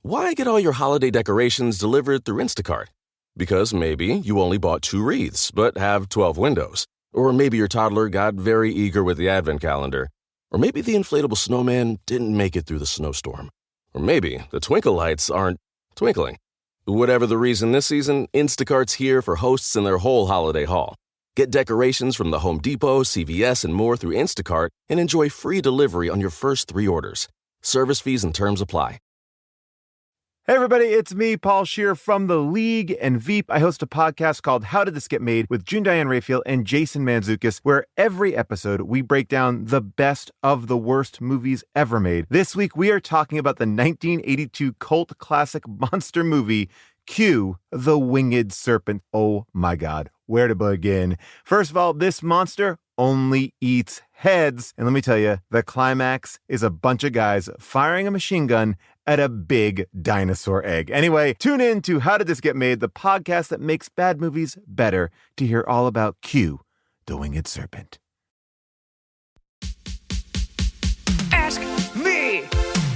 Why get all your holiday decorations delivered through Instacart? Because maybe you only bought 2 wreaths, but have 12 windows. Or maybe your toddler got very eager with the advent calendar. Or maybe the inflatable snowman didn't make it through the snowstorm. Or maybe the twinkle lights aren't twinkling. Whatever the reason this season, Instacart's here for hosts and their whole holiday haul. Get decorations from the Home Depot, CVS, and more through Instacart and enjoy free delivery on your first 3 orders. Service fees and terms apply. Hey everybody, it's me, Paul Scheer from The League and Veep. I host a podcast called How Did This Get Made with June Diane Raphael and Jason Mantzoukas, where every episode we break down the best of the worst movies ever made. This week we are talking about the 1982 cult classic monster movie, Q, the Winged Serpent. Oh my God, where to begin? First of all, this monster only eats heads. And let me tell you, the climax is a bunch of guys firing a machine gun at a big dinosaur egg. Anyway, tune in to How Did This Get Made, the podcast that makes bad movies better, to hear all about Q, the Winged Serpent. Ask me,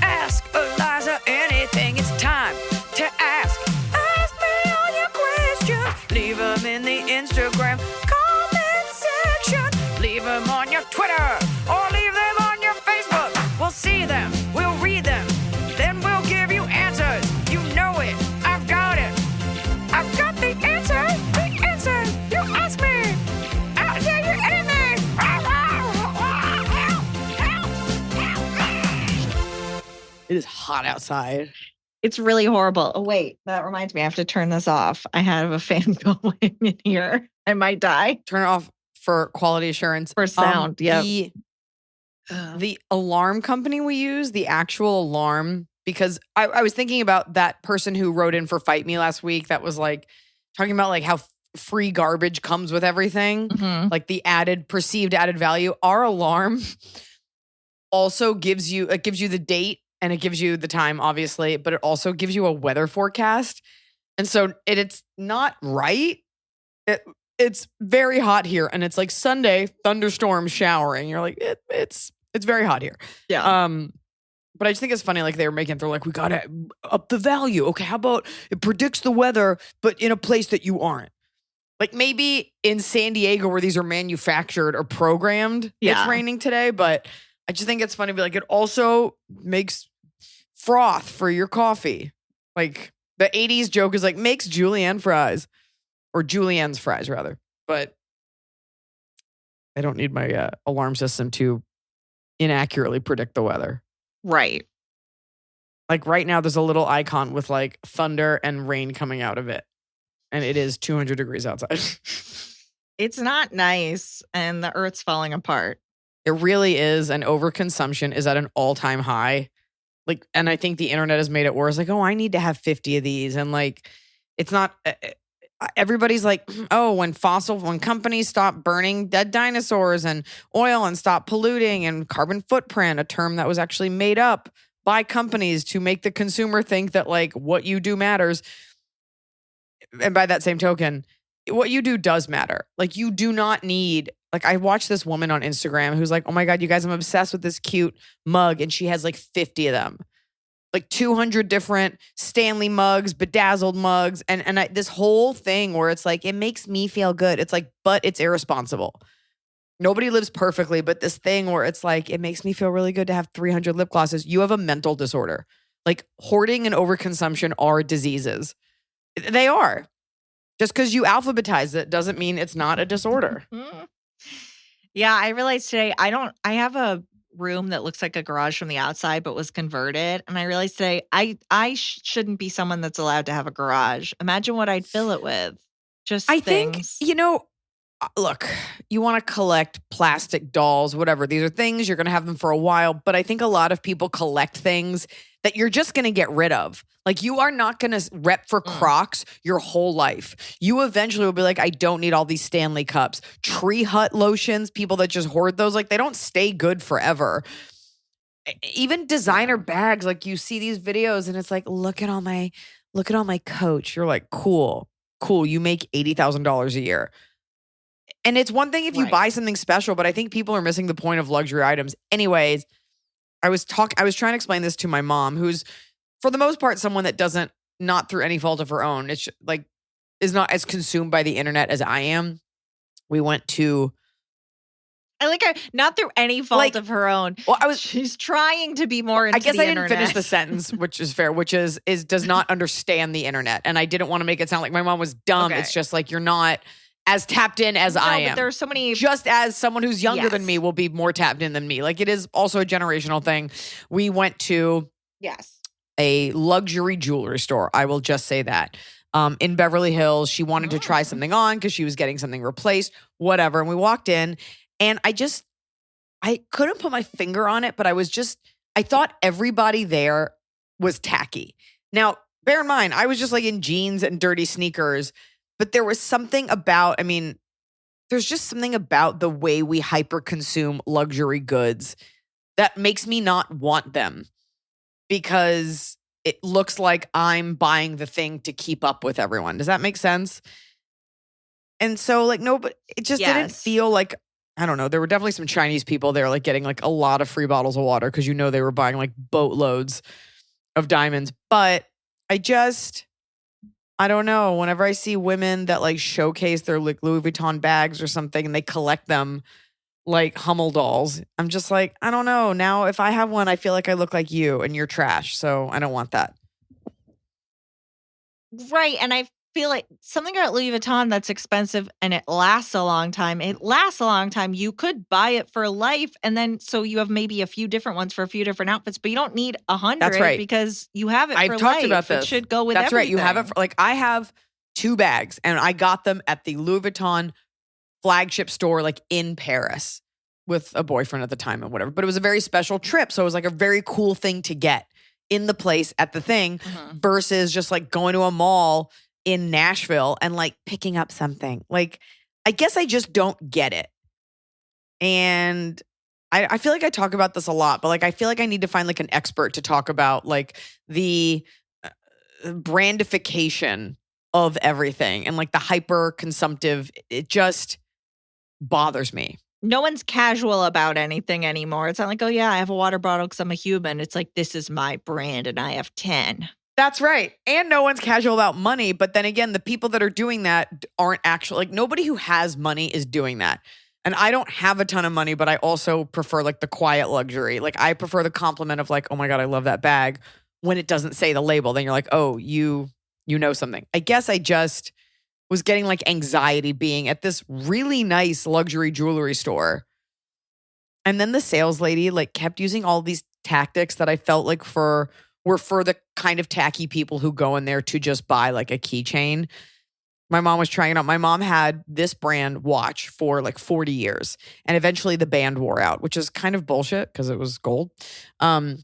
ask Iliza anything. It's time to ask. Ask me all your questions. Leave them in the Instagram comment section. Leave them on your Twitter or leave them on your Facebook. We'll see them. We'll read them. Then we'll give you answers. You know it. I've got it. I've got the answer. The answer. You ask me. I'll tell you anything. It is hot outside. It's really horrible. Oh, wait. That reminds me. I have to turn this off. I have a fan going in here. I might die. Turn it off for quality assurance. For sound, yeah. The alarm company we use, the actual alarm, because I was thinking about that person who wrote in for Fight Me last week that was like talking about like how free garbage comes with everything, like the perceived added value. Our alarm also gives you the date and it gives you the time, obviously, but it also gives you a weather forecast. And so it's not right. It's very hot here, and it's like Sunday, thunderstorm, showering. You're like, it's very hot here. Yeah. But I just think it's funny, like they're like, we gotta up the value. Okay, how about it predicts the weather, but in a place that you aren't? Like maybe in San Diego where these are manufactured or programmed, it's raining today. But I just think it's funny, like it also makes froth for your coffee. Like the 80s joke is like makes julienne fries. Or julienne's fries, rather. But I don't need my alarm system to inaccurately predict the weather. Right. Like right now, there's a little icon with like thunder and rain coming out of it. And it is 200 degrees outside. It's not nice. And the earth's falling apart. It really is. And overconsumption is at an all-time high. Like, and I think the internet has made it worse. Like, oh, I need to have 50 of these. And like, it's not... Everybody's like, oh, when companies stop burning dead dinosaurs and oil and stop polluting, and carbon footprint, a term that was actually made up by companies to make the consumer think that like what you do matters. And by that same token, what you do does matter. Like you do not need, like I watched this woman on Instagram who's like, oh my God, you guys, I'm obsessed with this cute mug. And she has like 50 of them. Like 200 different Stanley mugs, bedazzled mugs, and this whole thing where it's like, it makes me feel good. It's like, but it's irresponsible. Nobody lives perfectly, but this thing where it's like, it makes me feel really good to have 300 lip glosses. You have a mental disorder. Like hoarding and overconsumption are diseases. They are. Just because you alphabetize it doesn't mean it's not a disorder. Yeah, I realized today, I have a room that looks like a garage from the outside but was converted, and I realized today I shouldn't be someone that's allowed to have a garage. Imagine what I'd fill it with. I think, look, you want to collect plastic dolls, whatever. These are things, you're going to have them for a while, but I think a lot of people collect things that you're just going to get rid of. Like you are not going to rep for Crocs your whole life. You eventually will be like, I don't need all these Stanley cups. Tree Hut lotions, people that just hoard those, like they don't stay good forever. Even designer bags, like you see these videos and it's like, look at all my Coach. You're like, cool. You make $80,000 a year. And it's one thing if you buy something special, but I think people are missing the point of luxury items. Anyways, I was trying to explain this to my mom, who's for the most part, someone that doesn't, not through any fault of her own, it's like, is not as consumed by the internet as I am. We went to. I like her, not through any fault of her own. Well, she's trying to be more into I guess the I didn't internet. finish the sentence, which is fair, which is does not understand the internet. And I didn't want to make it sound like my mom was dumb. Okay. It's just like you're not as tapped in as I am. But there are so many. Just as someone who's younger than Yes. me will be more tapped in than me. Like it is also a generational thing. We went to a luxury jewelry store. I will just say that. In Beverly Hills, she wanted to try something on because she was getting something replaced, whatever. And we walked in and I couldn't put my finger on it, but I thought everybody there was tacky. Now, bear in mind, I was just like in jeans and dirty sneakers, but there was something about, there's just something about the way we hyper consume luxury goods that makes me not want them because it looks like I'm buying the thing to keep up with everyone. Does that make sense? And so like, no, but it just didn't feel like, I don't know. There were definitely some Chinese people there like getting like a lot of free bottles of water because they were buying like boatloads of diamonds. But I don't know. Whenever I see women that like showcase their like Louis Vuitton bags or something and they collect them like Hummel dolls, I'm just like, I don't know. Now, if I have one, I feel like I look like you and you're trash. So I don't want that. Right. And I feel like something about Louis Vuitton that's expensive and it lasts a long time. It lasts a long time. You could buy it for life. And then so you have maybe a few different ones for a few different outfits, but you don't need 100 That's right. because you have it for I've life. talked about this. It should go with That's everything. right. You have it for like, I have 2 bags and I got them at the Louis Vuitton flagship store, like in Paris with a boyfriend at the time and whatever. But it was a very special trip. So it was like a very cool thing to get in the place at the thing versus just like going to a mall in Nashville and like picking up something. Like, I guess I just don't get it. And I feel like I talk about this a lot, but like, I feel like I need to find like an expert to talk about like the brandification of everything and like the hyper consumptive. It just bothers me. No one's casual about anything anymore. It's not like, oh yeah, I have a water bottle because I'm a human. It's like, this is my brand and I have 10. That's right. And no one's casual about money. But then again, the people that are doing that aren't actually, like nobody who has money is doing that. And I don't have a ton of money, but I also prefer like the quiet luxury. Like I prefer the compliment of like, oh my God, I love that bag when it doesn't say the label. Then you're like, oh, you know something. I guess I just was getting like anxiety being at this really nice luxury jewelry store. And then the sales lady like kept using all these tactics that I felt like were for the kind of tacky people who go in there to just buy like a keychain. My mom was trying it out. My mom had this brand watch for like 40 years. And eventually the band wore out, which is kind of bullshit because it was gold. But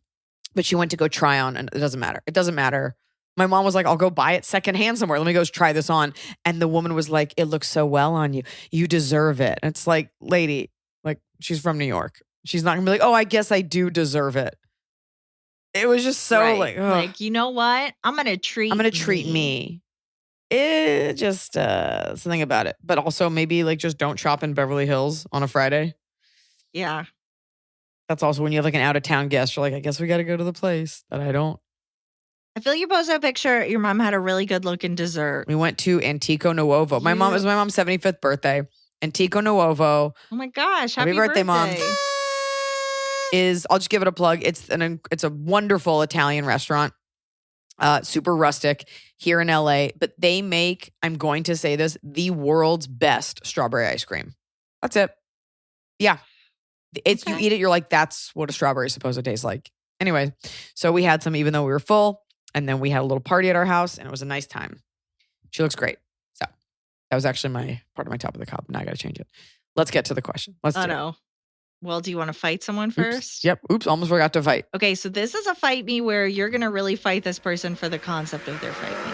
she went to go try on and it doesn't matter. It doesn't matter. My mom was like, I'll go buy it secondhand somewhere. Let me go try this on. And the woman was like, it looks so well on you. You deserve it. And it's like, lady, like she's from New York. She's not gonna be like, oh, I guess I do deserve it. It was just so like, you know what? I'm going to treat me. It just something about it. But also maybe like just don't shop in Beverly Hills on a Friday. Yeah. That's also when you have like an out of town guest. You're like, I guess we got to go to the place that I don't. I feel like you posted a picture. Your mom had a really good looking dessert. We went to Antico Nuovo. It was my mom's 75th birthday. Antico Nuovo. Oh my gosh. Happy birthday, Mom. I'll just give it a plug. It's a wonderful Italian restaurant. Super rustic here in LA, but they make, I'm going to say this, the world's best strawberry ice cream. That's it. Yeah. You eat it, you're like, that's what a strawberry is supposed to taste like. Anyway, so we had some even though we were full, and then we had a little party at our house and it was a nice time. She looks great. So that was actually my part of my top of the cup. Now I got to change it. Let's get to the question. Let's do it. Well, do you want to fight someone first? Yep. Oops. Almost forgot to fight. Okay. So this is a fight me where you're going to really fight this person for the concept of their fight me.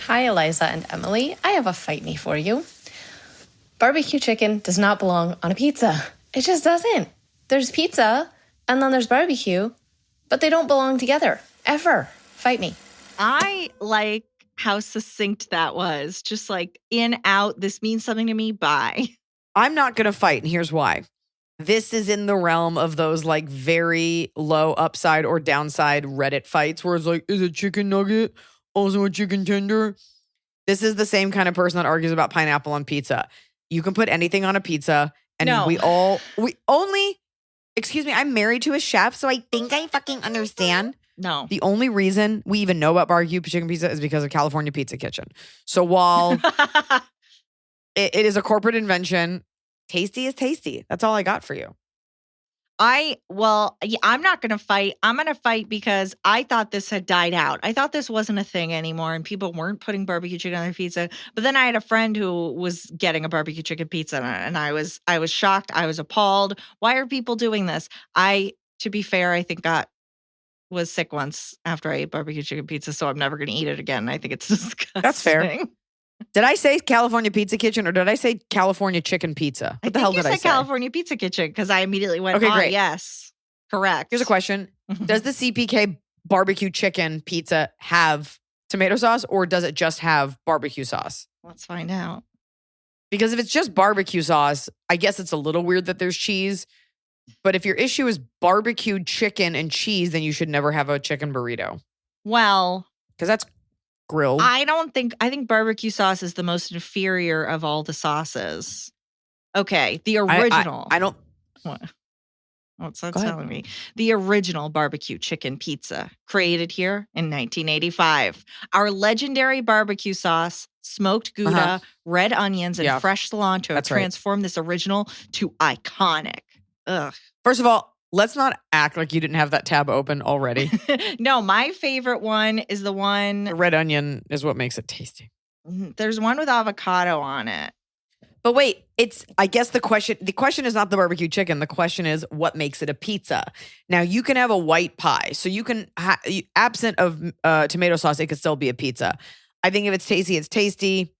Hi, Iliza and Emily. I have a fight me for you. Barbecue chicken does not belong on a pizza. It just doesn't. There's pizza and then there's barbecue, but they don't belong together. Ever. Fight me. I like how succinct that was. Just like in, out, this means something to me, bye. I'm not going to fight, and here's why. This is in the realm of those like very low upside or downside Reddit fights where it's like, is a chicken nugget also a chicken tender? This is the same kind of person that argues about pineapple on pizza. You can put anything on a pizza, and No. excuse me, I'm married to a chef, so I think I fucking understand. No. The only reason we even know about barbecue chicken pizza is because of California Pizza Kitchen. So while it is a corporate invention, tasty is tasty. That's all I got for you. I'm not going to fight. I'm going to fight because I thought this had died out. I thought this wasn't a thing anymore and people weren't putting barbecue chicken on their pizza. But then I had a friend who was getting a barbecue chicken pizza and I was shocked. I was appalled. Why are people doing this? To be fair, I think was sick once after I ate barbecue chicken pizza, so I'm never going to eat it again. I think it's disgusting. That's fair. Did I say California Pizza Kitchen or did I say California Chicken Pizza? What the hell did I say? California Pizza Kitchen because I immediately went, okay, great. Yes, correct. Here's a question. Does the CPK barbecue chicken pizza have tomato sauce or does it just have barbecue sauce? Let's find out. Because if it's just barbecue sauce, I guess it's a little weird that there's cheese. But if your issue is barbecued chicken and cheese, then you should never have a chicken burrito. Well, because that's grilled. I think barbecue sauce is the most inferior of all the sauces. Okay, the original. I don't. What's that telling me? The original barbecue chicken pizza, created here in 1985. Our legendary barbecue sauce, smoked Gouda, red onions, and fresh cilantro transformed this original to iconic. Ugh. First of all, let's not act like you didn't have that tab open already. No, my favorite one is the one. The red onion is what makes it tasty. There's one with avocado on it. But wait, I guess the question is not the barbecue chicken. The question is what makes it a pizza. Now you can have a white pie. So you can, absent of tomato sauce, it could still be a pizza. I think if it's tasty, it's tasty.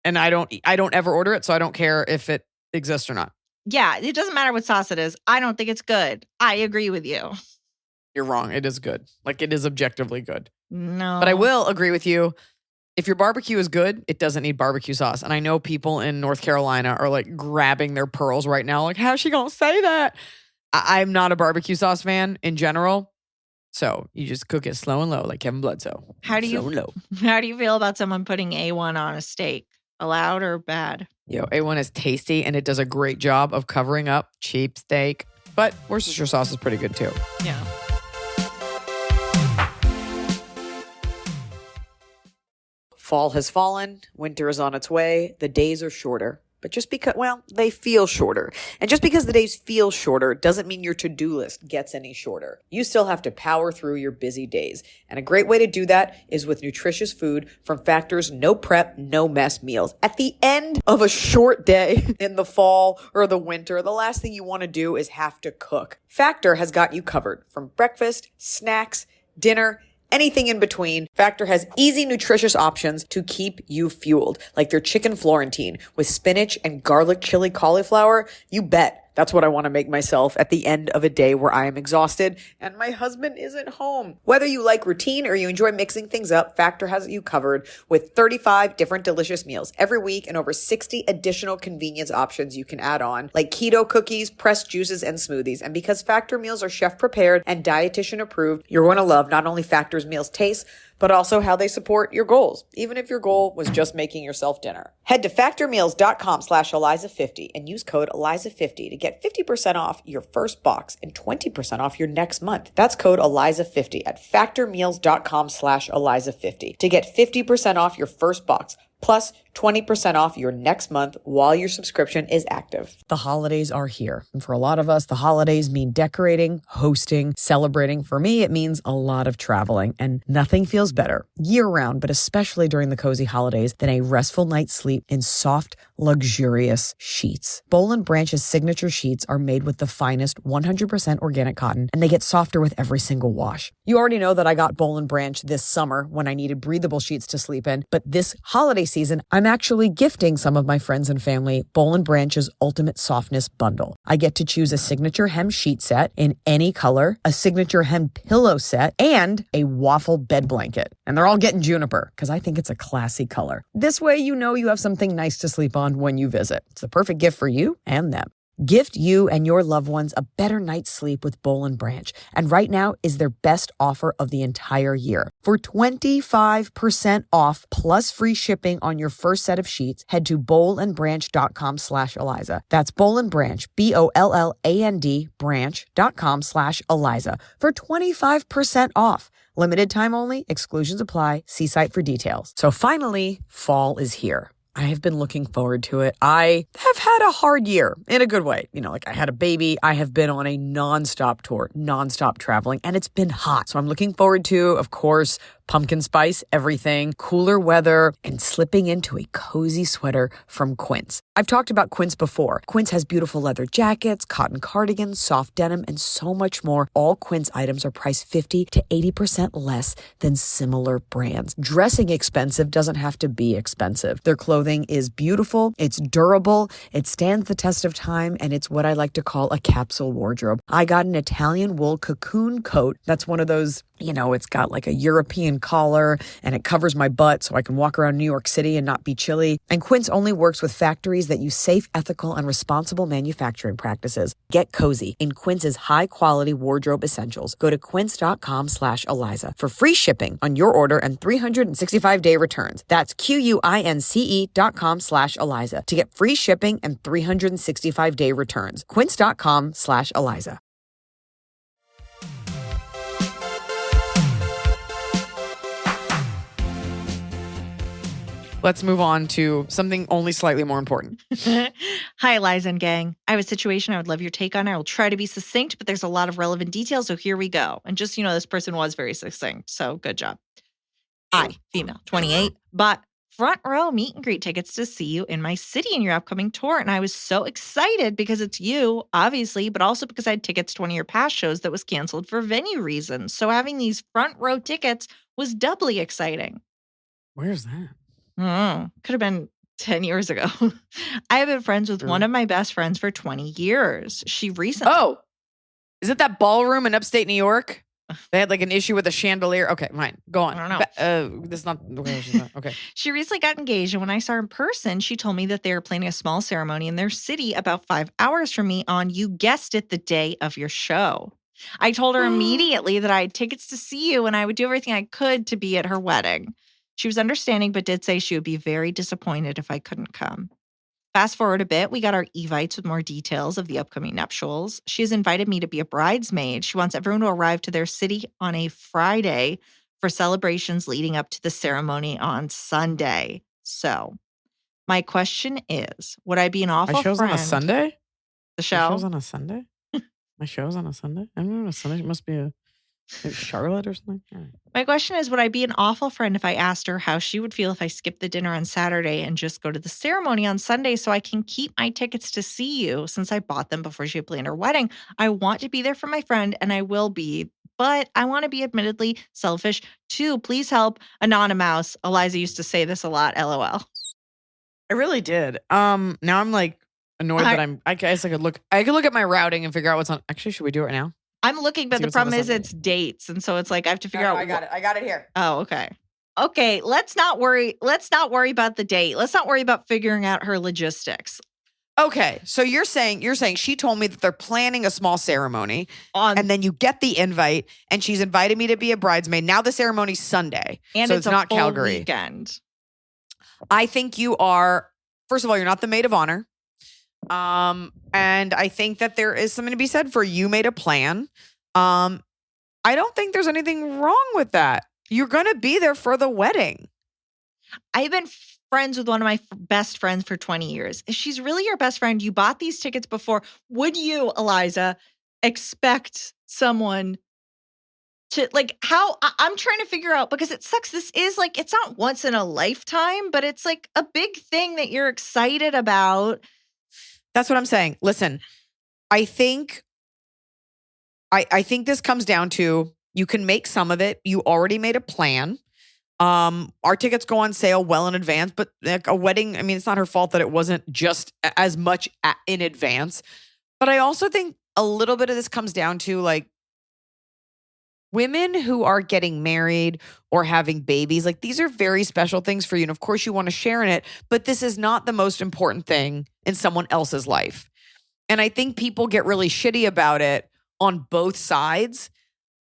And I don't ever order it. So I don't care if it exists or not. Yeah, it doesn't matter what sauce it is. I don't think it's good. I agree with you. You're wrong. It is good. Like, it is objectively good. No. But I will agree with you. If your barbecue is good, it doesn't need barbecue sauce. And I know people in North Carolina are like grabbing their pearls right now. Like, how's she going to say that? I'm not a barbecue sauce fan in general. So you just cook it slow and low like Kevin Bledsoe. How do you feel about someone putting A1 on a steak? Allowed or bad? Yo, A1 is tasty and it does a great job of covering up cheap steak. But Worcestershire sauce is pretty good too. Yeah. Fall has fallen. Winter is on its way. The days are shorter. But just because, they feel shorter. And just because the days feel shorter doesn't mean your to-do list gets any shorter. You still have to power through your busy days. And a great way to do that is with nutritious food from Factor's no prep, no mess meals. At the end of a short day in the fall or the winter, the last thing you want to do is have to cook. Factor has got you covered from breakfast, snacks, dinner, anything in between. Factor has easy, nutritious options to keep you fueled, like their chicken Florentine with spinach and garlic chili cauliflower. You bet. That's what I want to make myself at the end of a day where I am exhausted and my husband isn't home. Whether you like routine or you enjoy mixing things up, Factor has you covered with 35 different delicious meals every week and over 60 additional convenience options you can add on, like keto cookies, pressed juices, and smoothies. And because Factor meals are chef prepared and dietitian approved, you're going to love not only Factor's meals taste, but also how they support your goals, even if your goal was just making yourself dinner. Head to factormeals.com/Iliza50 and use code Iliza50 to get 50% off your first box and 20% off your next month. That's code Iliza50 at factormeals.com/Iliza50 to get 50% off your first box plus 20% off your next month while your subscription is active. The holidays are here. And for a lot of us, the holidays mean decorating, hosting, celebrating. For me, it means a lot of traveling, and nothing feels better year-round, but especially during the cozy holidays, than a restful night's sleep in soft, luxurious sheets. Boll & Branch's signature sheets are made with the finest 100% organic cotton, and they get softer with every single wash. You already know that I got Boll & Branch this summer when I needed breathable sheets to sleep in, but this holiday season, I'm I'm actually gifting some of my friends and family Boll & Branch's Ultimate Softness Bundle. I get to choose a signature hem sheet set in any color, a signature hem pillow set, and a waffle bed blanket. And they're all getting juniper because I think it's a classy color. This way you know you have something nice to sleep on when you visit. It's the perfect gift for you and them. Gift you and your loved ones a better night's sleep with Boll & Branch. And right now is their best offer of the entire year. For 25% off plus free shipping on your first set of sheets, head to bollandbranch.com/Iliza. That's Boll & Branch, BOLLAND branch.com/Iliza for 25% off. Limited time only, exclusions apply. See site for details. So finally, fall is here. I have been looking forward to it. I have had a hard year in a good way. I had a baby. I have been on a nonstop tour, nonstop traveling, and it's been hot. So I'm looking forward to, of course, pumpkin spice, everything, cooler weather, and slipping into a cozy sweater from Quince. I've talked about Quince before. Quince has beautiful leather jackets, cotton cardigans, soft denim, and so much more. All Quince items are priced 50 to 80% less than similar brands. Dressing expensive doesn't have to be expensive. Their clothing is beautiful, it's durable, it stands the test of time, and it's what I like to call a capsule wardrobe. I got an Italian wool cocoon coat. That's one of those, it's got like a European collar and it covers my butt so I can walk around New York City and not be chilly. And Quince only works with factories that use safe, ethical, and responsible manufacturing practices. Get cozy in Quince's high-quality wardrobe essentials. Go to quince.com/Iliza for free shipping on your order and 365-day returns. That's QUINCE.com/Iliza to get free shipping and 365-day returns. Quince.com/Iliza. Let's move on to something only slightly more important. Hi, Iliza and gang. I have a situation I would love your take on. I will try to be succinct, but there's a lot of relevant details, so here we go. And just, this person was very succinct, so good job. I, female, 28, bought front row meet and greet tickets to see you in my city in your upcoming tour. And I was so excited because it's you, obviously, but also because I had tickets to one of your past shows that was canceled for venue reasons. So having these front row tickets was doubly exciting. Where's that? Could have been 10 years ago. I have been friends with one of my best friends for 20 years. She recently... Oh, is it that ballroom in upstate New York? They had like an issue with a chandelier. Okay, fine. Go on. I don't know. This is not... Okay. She recently got engaged, and when I saw her in person, she told me that they were planning a small ceremony in their city about 5 hours from me on, you guessed it, the day of your show. I told her immediately that I had tickets to see you, and I would do everything I could to be at her wedding. She was understanding, but did say she would be very disappointed if I couldn't come. Fast forward a bit, we got our evites with more details of the upcoming nuptials. She has invited me to be a bridesmaid. She wants everyone to arrive to their city on a Friday for celebrations leading up to the ceremony on Sunday. So, my question is, would I be an awful friend? My show's on a Sunday? The show? My show's on a Sunday? My show's on a Sunday? I don't know, Sunday. It must be Charlotte or something? Right. My question is, would I be an awful friend if I asked her how she would feel if I skipped the dinner on Saturday and just go to the ceremony on Sunday so I can keep my tickets to see you since I bought them before she had planned her wedding? I want to be there for my friend, and I will be, but I want to be admittedly selfish too. Please help. Anonymous. Iliza used to say this a lot. LOL. I really did. Now I'm like annoyed that I guess I could look at my routing and figure out what's on. Actually, should we do it right now? I'm looking, but the problem is it's dates. And so it's like I have to figure out. I got it here. Oh, okay. Okay, let's not worry. Let's not worry about the date. Let's not worry about figuring out her logistics. Okay, so you're saying she told me that they're planning a small ceremony, and then you get the invite, and she's invited me to be a bridesmaid. Now the ceremony's Sunday, and so it's not full Calgary weekend. I think you are. First of all, you're not the maid of honor. And I think that there is something to be said for you made a plan. I don't think there's anything wrong with that. You're going to be there for the wedding. I've been friends with one of my best friends for 20 years. If she's really your best friend, you bought these tickets before. Would you, Iliza, expect someone to how I'm trying to figure out, because it sucks. This is it's not once in a lifetime, but it's like a big thing that you're excited about. That's what I'm saying. Listen, I think this comes down to you can make some of it. You already made a plan. Our tickets go on sale well in advance, but like a wedding, I mean, it's not her fault that it wasn't just as much in advance. But I also think a little bit of this comes down to like women who are getting married or having babies. Like these are very special things for you. And of course you want to share in it, but this is not the most important thing in someone else's life. And I think people get really shitty about it on both sides.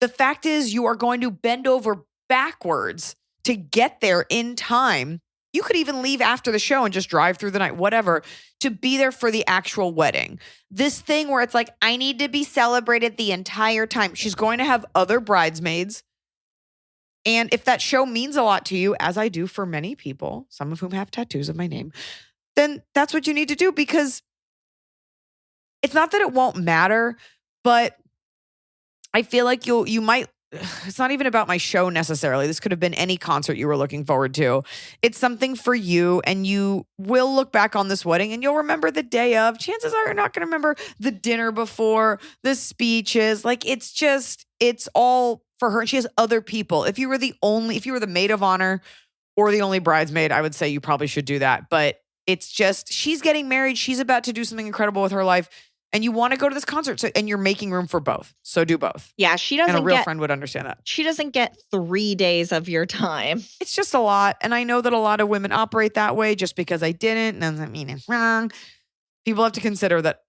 The fact is you are going to bend over backwards to get there in time. You could even leave after the show and just drive through the night, whatever, to be there for the actual wedding. This thing where it's like, I need to be celebrated the entire time. She's going to have other bridesmaids. And if that show means a lot to you, as I do for many people, some of whom have tattoos of my name, then that's what you need to do, because it's not that it won't matter, but I feel like you might. It's not even about my show necessarily. This could have been any concert you were looking forward to. It's something for you, and you will look back on this wedding and you'll remember the day of. Chances are you're not going to remember the dinner before, the speeches. Like it's all for her. She has other people. If you were the maid of honor or the only bridesmaid, I would say you probably should do that. But it's just, she's getting married. She's about to do something incredible with her life. And you want to go to this concert, and you're making room for both. So do both. Yeah, she doesn't. And a real friend would understand that. She doesn't get 3 days of your time. It's just a lot. And I know that a lot of women operate that way. Just because I didn't doesn't mean it's wrong. People have to consider that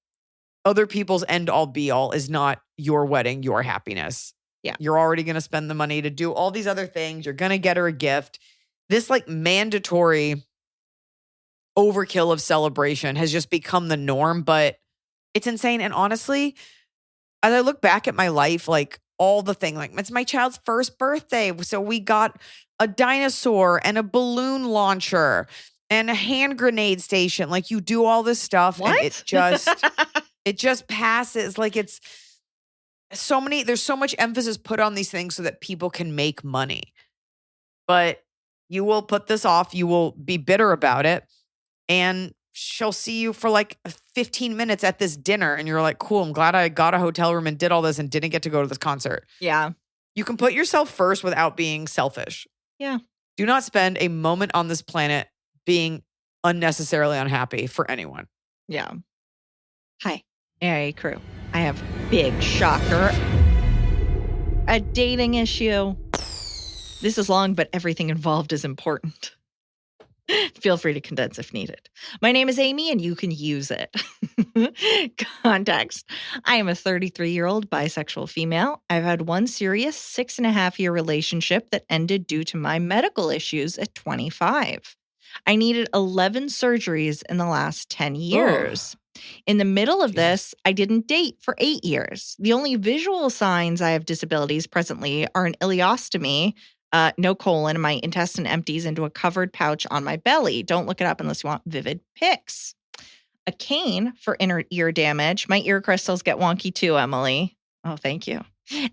other people's end all be all is not your wedding, your happiness. Yeah. You're already going to spend the money to do all these other things. You're going to get her a gift. This like mandatory overkill of celebration has just become the norm, but it's insane. And honestly, as I look back at my life, like all the thing, like it's my child's first birthday. So we got a dinosaur and a balloon launcher and a hand grenade station. Like you do all this stuff What? and it just passes. Like there's so much emphasis put on these things so that people can make money. But you will put this off. You will be bitter about it. And she'll see you for like 15 minutes at this dinner and you're like, cool, I'm glad I got a hotel room and did all this and didn't get to go to this concert. Yeah. You can put yourself first without being selfish. Yeah. Do not spend a moment on this planet being unnecessarily unhappy for anyone. Yeah. Hi, AA crew. I have big shocker. A dating issue. This is long, but everything involved is important. Feel free to condense if needed. My name is Amy, and you can use it. Context. I am a 33-year-old bisexual female. I've had one serious 6.5-year relationship that ended due to my medical issues at 25. I needed 11 surgeries in the last 10 years. In the middle of this, I didn't date for 8 years. The only visual signs I have disabilities presently are an ileostomy, no colon, and my intestine empties into a covered pouch on my belly. Don't look it up unless you want vivid pics. A cane for inner ear damage. My ear crystals get wonky too, Emily. Oh, thank you.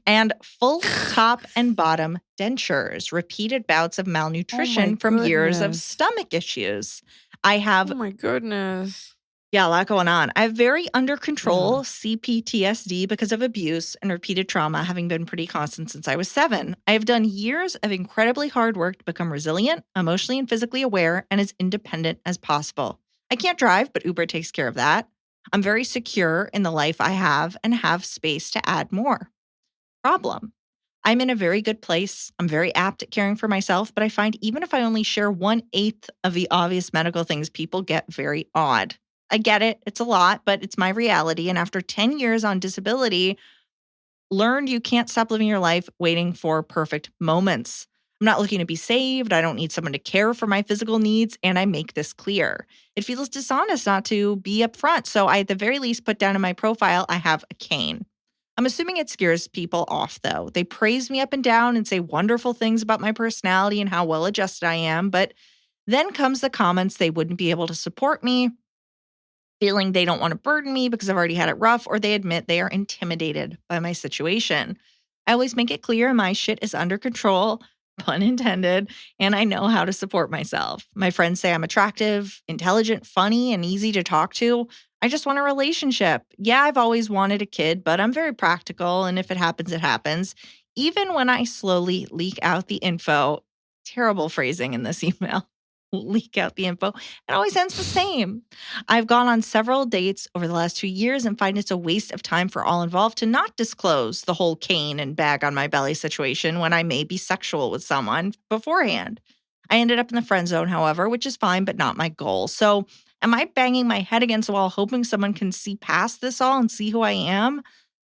And full top and bottom dentures. Repeated bouts of malnutrition from years of stomach issues. I have... Oh my goodness. Yeah, a lot going on. I have very under control CPTSD because of abuse and repeated trauma, having been pretty constant since I was 7. I have done years of incredibly hard work to become resilient, emotionally and physically aware, and as independent as possible. I can't drive, but Uber takes care of that. I'm very secure in the life I have and have space to add more. Problem. I'm in a very good place. I'm very apt at caring for myself, but I find even if I only share 1/8 of the obvious medical things, people get very odd. I get it. It's a lot, but it's my reality. And after 10 years on disability, learned you can't stop living your life waiting for perfect moments. I'm not looking to be saved. I don't need someone to care for my physical needs. And I make this clear. It feels dishonest not to be upfront. So I, at the very least, put down in my profile, I have a cane. I'm assuming it scares people off, though. They praise me up and down and say wonderful things about my personality and how well adjusted I am. But then comes the comments they wouldn't be able to support me, feeling they don't want to burden me because I've already had it rough, or they admit they are intimidated by my situation. I always make it clear my shit is under control, pun intended, and I know how to support myself. My friends say I'm attractive, intelligent, funny, and easy to talk to. I just want a relationship. Yeah, I've always wanted a kid, but I'm very practical, and if it happens, it happens. Even when I slowly leak out the info, terrible phrasing in this email. Leak out the info. It always ends the same. I've gone on several dates over the last 2 years and find it's a waste of time for all involved to not disclose the whole cane and bag on my belly situation when I may be sexual with someone beforehand. I ended up in the friend zone, however, which is fine, but not my goal. So am I banging my head against the wall, hoping someone can see past this all and see who I am?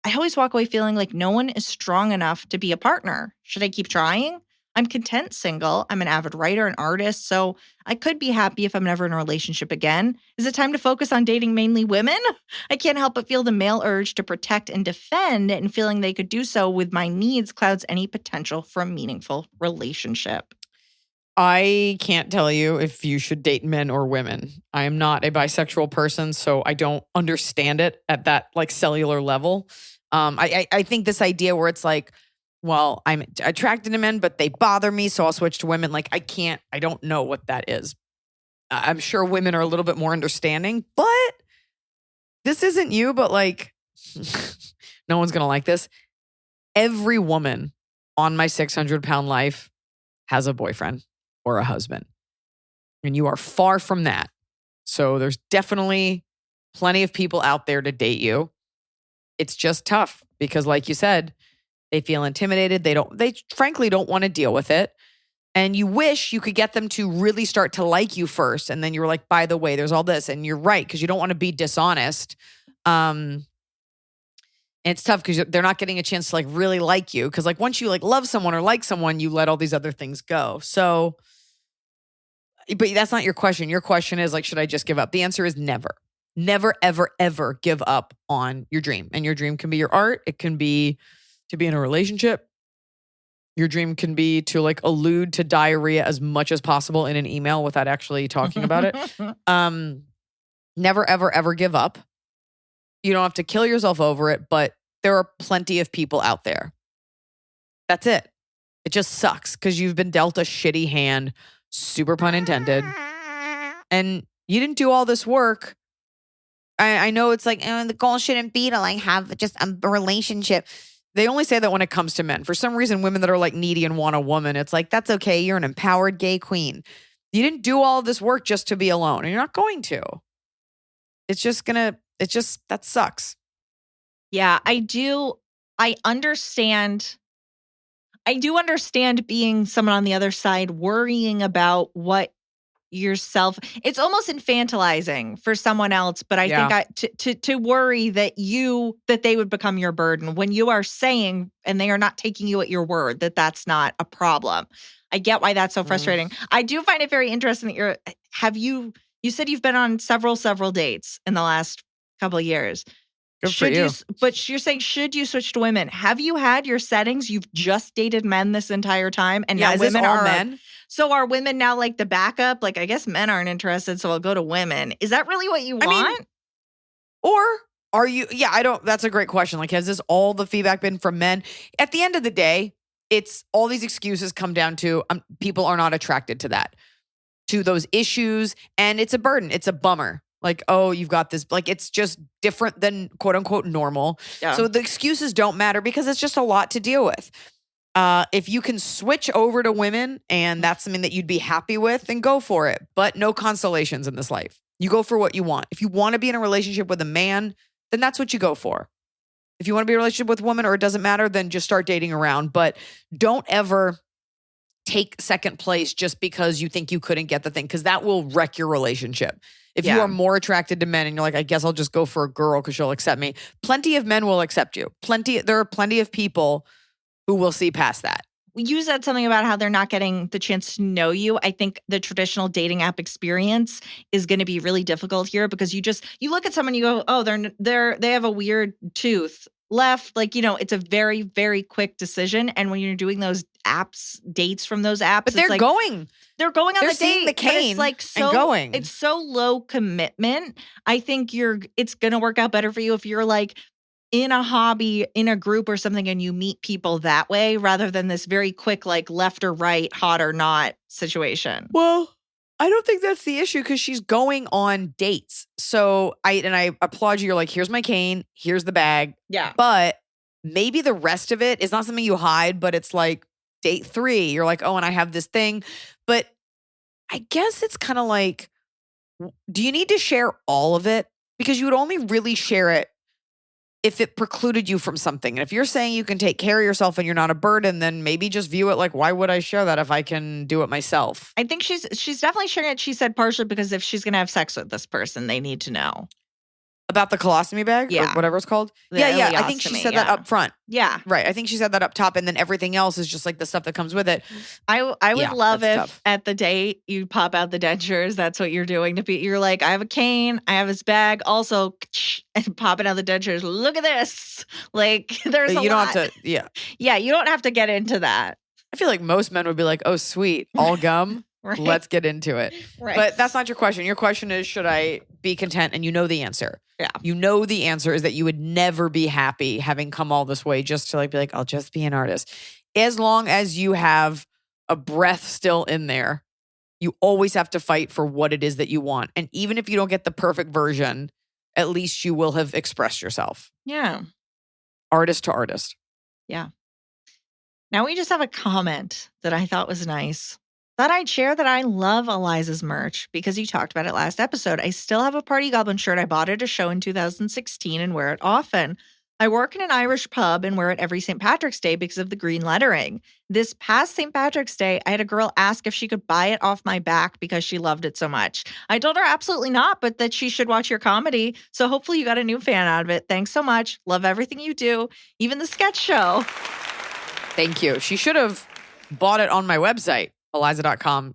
I always walk away feeling like no one is strong enough to be a partner. Should I keep trying? I'm content single. I'm an avid writer and artist, so I could be happy if I'm never in a relationship again. Is it time to focus on dating mainly women? I can't help but feel the male urge to protect and defend, and feeling they could do so with my needs clouds any potential for a meaningful relationship. I can't tell you if you should date men or women. I am not a bisexual person, so I don't understand it at that like cellular level. I think this idea where it's like, well, I'm attracted to men, but they bother me, so I'll switch to women. Like, I don't know what that is. I'm sure women are a little bit more understanding, but this isn't you, but like, no one's going to like this. Every woman on my 600-pound life has a boyfriend or a husband, and you are far from that. So there's definitely plenty of people out there to date you. It's just tough because, like you said, they feel intimidated. They frankly don't want to deal with it. And you wish you could get them to really start to like you first. And then you're like, by the way, there's all this. And you're right, because you don't want to be dishonest. And it's tough because they're not getting a chance to like really like you. Because like once you like love someone or like someone, you let all these other things go. So, but that's not your question. Your question is like, should I just give up? The answer is never. Never, ever, ever give up on your dream. And your dream can be your art. It can be to be in a relationship. Your dream can be to like allude to diarrhea as much as possible in an email without actually talking about it. Never, ever, ever give up. You don't have to kill yourself over it, but there are plenty of people out there. That's it. It just sucks because you've been dealt a shitty hand, super pun intended, and you didn't do all this work. I know it's like, the goal shouldn't be to like have just a relationship. They only say that when it comes to men. For some reason, women that are like needy and want a woman, it's like, that's okay. You're an empowered gay queen. You didn't do all of this work just to be alone, and you're not going to. That sucks. Yeah, I do. I understand. I do understand being someone on the other side worrying about what yourself. It's almost infantilizing for someone else, but I think to worry that they would become your burden when you are saying and they are not taking you at your word that that's not a problem. I get why that's so frustrating. I do find it very interesting that you said you've been on several dates in the last couple of years. Good for you. But you're saying, should you switch to women? Have you had your settings? You've just dated men this entire time, and now women are men. So are women now like the backup? Like, I guess men aren't interested, so I'll go to women. Is that really what you want? I mean, or are you? Yeah, I don't. That's a great question. Like, has this all the feedback been from men? At the end of the day, it's all these excuses come down to people are not attracted to that, to those issues, and it's a burden. It's a bummer. Like, oh, you've got this. Like, it's just different than quote unquote normal. Yeah. So the excuses don't matter because it's just a lot to deal with. If you can switch over to women and that's something that you'd be happy with, then go for it. But no consolations in this life. You go for what you want. If you want to be in a relationship with a man, then that's what you go for. If you want to be in a relationship with a woman or it doesn't matter, then just start dating around. But don't ever take second place just because you think you couldn't get the thing, because that will wreck your relationship. If you are more attracted to men and you're like, I guess I'll just go for a girl because she'll accept me. Plenty of men will accept you. There are plenty of people who will see past that. You said something about how they're not getting the chance to know you. I think the traditional dating app experience is going to be really difficult here because you look at someone, you go, oh, they have a weird tooth left. Like, it's a very, very quick decision. And when you're doing those dates from those apps, but they're going on the date. The cane, it's like so and going. It's so low commitment. I think it's going to work out better for you if you're like in a hobby, in a group or something, and you meet people that way rather than this very quick, like left or right, hot or not situation. Well, I don't think that's the issue because she's going on dates. So I applaud you. You're like, here's my cane, here's the bag. Yeah. But maybe the rest of it is not something you hide, but it's like, date 3, you're like, oh, and I have this thing. But I guess it's kind of like, do you need to share all of it? Because you would only really share it if it precluded you from something. And if you're saying you can take care of yourself and you're not a burden, then maybe just view it like, why would I share that if I can do it myself? I think she's definitely sharing it, she said, partially because if she's going to have sex with this person, they need to know. About the colostomy bag? Or Yeah. whatever it's called? The Yeah. I think she ileostomy, said that yeah. up front. Yeah. Right. I think she said that up top, and then everything else is just like the stuff that comes with it. I would Yeah, love that's if tough. at the date you pop out the dentures. That's what you're doing to be. You're like, I have a cane, I have his bag, also, and popping out the dentures. Look at this. Like, there's a You don't lot. have to, yeah. Yeah, you don't have to get into that. I feel like most men would be like, oh, sweet, all gum. Right. Let's get into it. Right. But that's not your question. Your question is, should I be content? And you know the answer. Yeah. You know the answer is that you would never be happy having come all this way just to like be like, I'll just be an artist. As long as you have a breath still in there, you always have to fight for what it is that you want. And even if you don't get the perfect version, at least you will have expressed yourself. Yeah. Artist to artist. Now we just have a comment that I thought was nice. Thought I'd share that I love Iliza's merch because you talked about it last episode. I still have a Party Goblin shirt. I bought at a show in 2016 and wear it often. I work in an Irish pub and wear it every St. Patrick's Day because of the green lettering. This past St. Patrick's Day, I had a girl ask if she could buy it off my back because she loved it so much. I told her absolutely not, but that she should watch your comedy. So hopefully you got a new fan out of it. Thanks so much. Love everything you do, even the sketch show. Thank you. She should have bought it on my website, Iliza.com/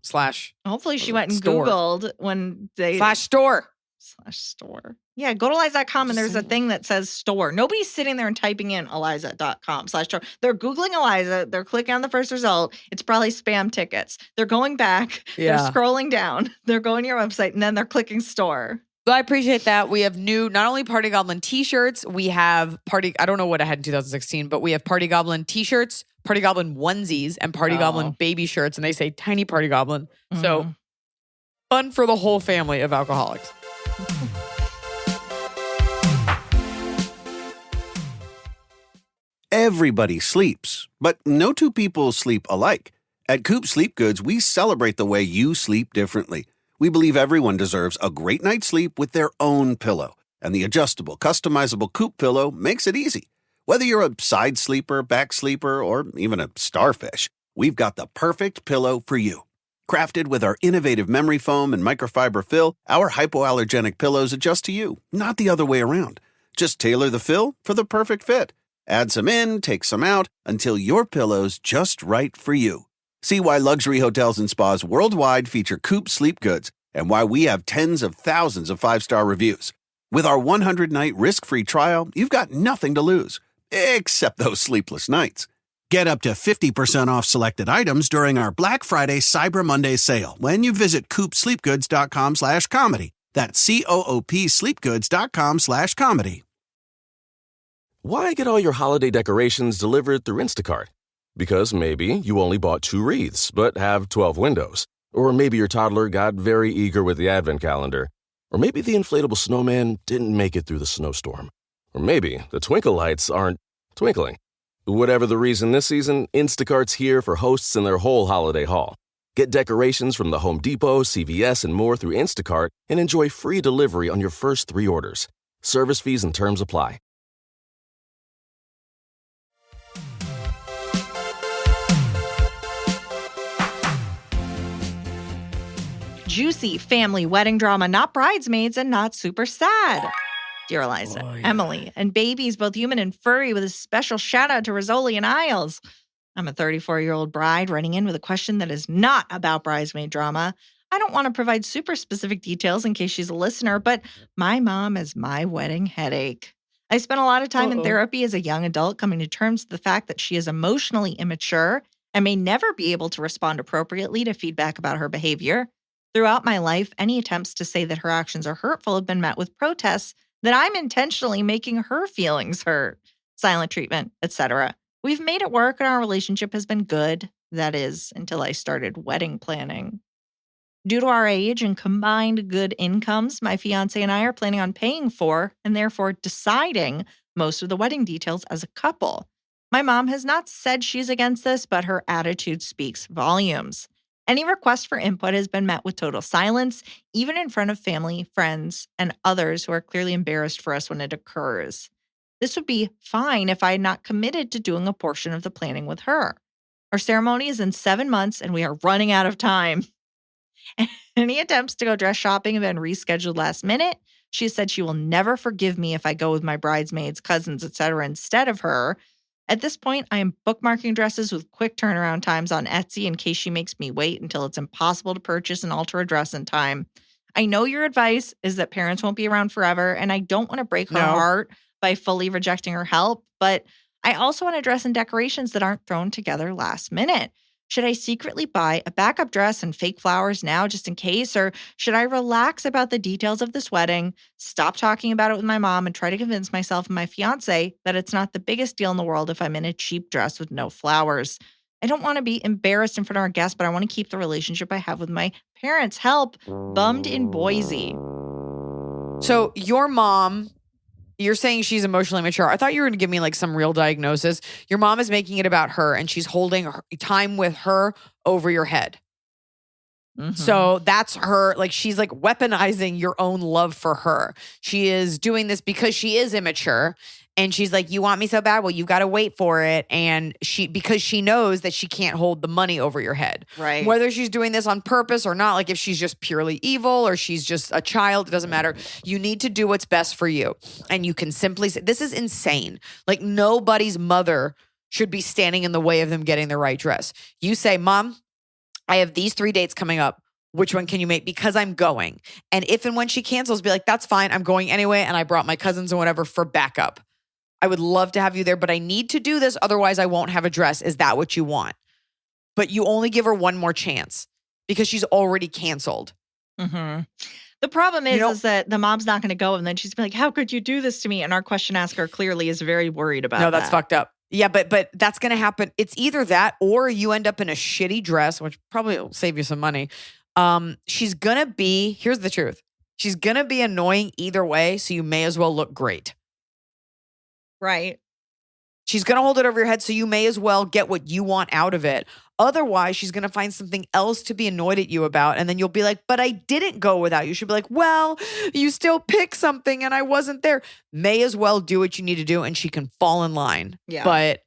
Hopefully she went and Store. Googled when they /store. /store. Yeah, go to Iliza.com and there's a thing that says store. Nobody's sitting there and typing in Iliza.com/store. They're Googling Iliza. They're clicking on the first result. It's probably spam tickets. They're going back. Yeah. They're scrolling down. They're going to your website and then they're clicking store. Well, I appreciate that. We have new, not only Party Goblin t-shirts, we have I don't know what I had in 2016, but we have Party Goblin t-shirts, Party Goblin onesies, and Party Goblin baby shirts, and they say Tiny Party Goblin. So fun for the whole family of alcoholics. Everybody sleeps, but no two people sleep alike. At Coop Sleep Goods, we celebrate the way you sleep differently. We believe everyone deserves a great night's sleep with their own pillow, and the adjustable, customizable Coop pillow makes it easy. Whether you're a side sleeper, back sleeper, or even a starfish, we've got the perfect pillow for you. Crafted with our innovative memory foam and microfiber fill, our hypoallergenic pillows adjust to you, not the other way around. Just tailor the fill for the perfect fit. Add some in, take some out, until your pillow's just right for you. See why luxury hotels and spas worldwide feature Coop Sleep Goods and why we have tens of thousands of 5-star reviews. With our 100-night risk-free trial, you've got nothing to lose, except those sleepless nights. Get up to 50% off selected items during our Black Friday Cyber Monday sale when you visit coopsleepgoods.com/comedy. That's COOP sleepgoods.com/comedy. Why get all your holiday decorations delivered through Instacart? Because maybe you only bought 2 wreaths, but have 12 windows. Or maybe your toddler got very eager with the advent calendar. Or maybe the inflatable snowman didn't make it through the snowstorm. Or maybe the twinkle lights aren't twinkling. Whatever the reason this season, Instacart's here for hosts and their whole holiday haul. Get decorations from the Home Depot, CVS, and more through Instacart and enjoy free delivery on your first 3 orders. Service fees and terms apply. Juicy family wedding drama, not bridesmaids and not super sad. Dear Iliza, Emily, and babies, both human and furry, with a special shout out to Rizzoli and Isles. I'm a 34-year-old bride writing in with a question that is not about bridesmaid drama. I don't want to provide super specific details in case she's a listener, but my mom is my wedding headache. I spent a lot of time in therapy as a young adult coming to terms with the fact that she is emotionally immature and may never be able to respond appropriately to feedback about her behavior. Throughout my life, any attempts to say that her actions are hurtful have been met with protests that I'm intentionally making her feelings hurt, silent treatment, etc. We've made it work and our relationship has been good. That is, until I started wedding planning. Due to our age and combined good incomes, my fiancé and I are planning on paying for and therefore deciding most of the wedding details as a couple. My mom has not said she's against this, but her attitude speaks volumes. Any request for input has been met with total silence, even in front of family, friends, and others who are clearly embarrassed for us when it occurs. This would be fine if I had not committed to doing a portion of the planning with her. Our ceremony is in 7 months, and we are running out of time. Any attempts to go dress shopping have been rescheduled last minute. She has said she will never forgive me if I go with my bridesmaids, cousins, etc. instead of her. At this point, I am bookmarking dresses with quick turnaround times on Etsy in case she makes me wait until it's impossible to purchase and alter a dress in time. I know your advice is that parents won't be around forever, and I don't want to break her heart by fully rejecting her help, but I also want to dress in decorations that aren't thrown together last minute. Should I secretly buy a backup dress and fake flowers now just in case? Or should I relax about the details of this wedding, stop talking about it with my mom, and try to convince myself and my fiance that it's not the biggest deal in the world if I'm in a cheap dress with no flowers? I don't want to be embarrassed in front of our guests, but I want to keep the relationship I have with my parents. Help. Bummed in Boise. So your mom, you're saying she's emotionally mature. I thought you were going to give me like some real diagnosis. Your mom is making it about her and she's holding her time with her over your head. Mm-hmm. So that's her, like she's like weaponizing your own love for her. She is doing this because she is immature. And she's like, you want me so bad? Well, you got to wait for it. And because she knows that she can't hold the money over your head. Right. Whether she's doing this on purpose or not, like if she's just purely evil or she's just a child, it doesn't matter. You need to do what's best for you. And you can simply say, this is insane. Like nobody's mother should be standing in the way of them getting the right dress. You say, Mom, I have these 3 dates coming up. Which one can you make? Because I'm going. And if and when she cancels, be like, that's fine. I'm going anyway. And I brought my cousins and whatever for backup. I would love to have you there, but I need to do this. Otherwise, I won't have a dress. Is that what you want? But you only give her one more chance because she's already canceled. Mm-hmm. The problem is that the mom's not going to go. And then she's like, how could you do this to me? And our question asker clearly is very worried about that. No, that's fucked up. Yeah, but that's going to happen. It's either that or you end up in a shitty dress, which probably will save you some money. She's going to be, here's the truth. She's going to be annoying either way. So you may as well look great. Right. She's going to hold it over your head, so you may as well get what you want out of it. Otherwise, she's going to find something else to be annoyed at you about, and then you'll be like, but I didn't go without you. She'll be like, well, you still picked something, and I wasn't there. May as well do what you need to do, and she can fall in line. Yeah. But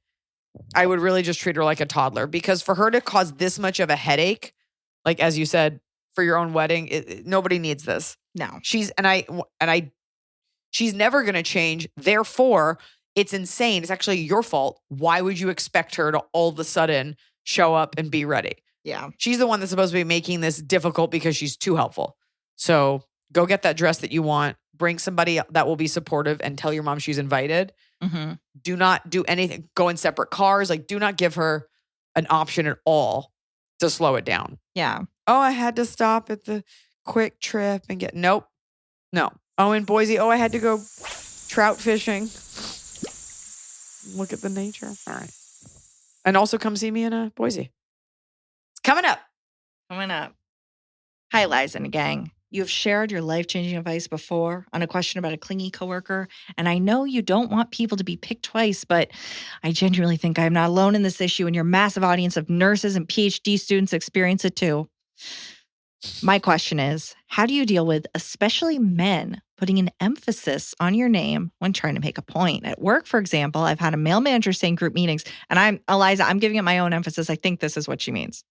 I would really just treat her like a toddler, because for her to cause this much of a headache, like as you said, for your own wedding, nobody needs this. No. She's never going to change. Therefore, it's insane. It's actually your fault. Why would you expect her to all of a sudden show up and be ready? Yeah. She's the one that's supposed to be making this difficult because she's too helpful. So go get that dress that you want. Bring somebody that will be supportive and tell your mom she's invited. Mm-hmm. Do not do anything. Go in separate cars. Like, do not give her an option at all to slow it down. Yeah. Oh, I had to stop at the Quick Trip and get, nope. No. Oh, in Boise, I had to go trout fishing. Look at the nature. All right. And also come see me in Boise. It's coming up. Coming up. Hi, Liza and gang. You have shared your life-changing advice before on a question about a clingy coworker, and I know you don't want people to be picked twice, but I genuinely think I am not alone in this issue, and your massive audience of nurses and PhD students experience it too. My question is, how do you deal with, especially men, putting an emphasis on your name when trying to make a point? At work, for example, I've had a male manager say in group meetings, and Eliza, I'm giving it my own emphasis. I think this is what she means.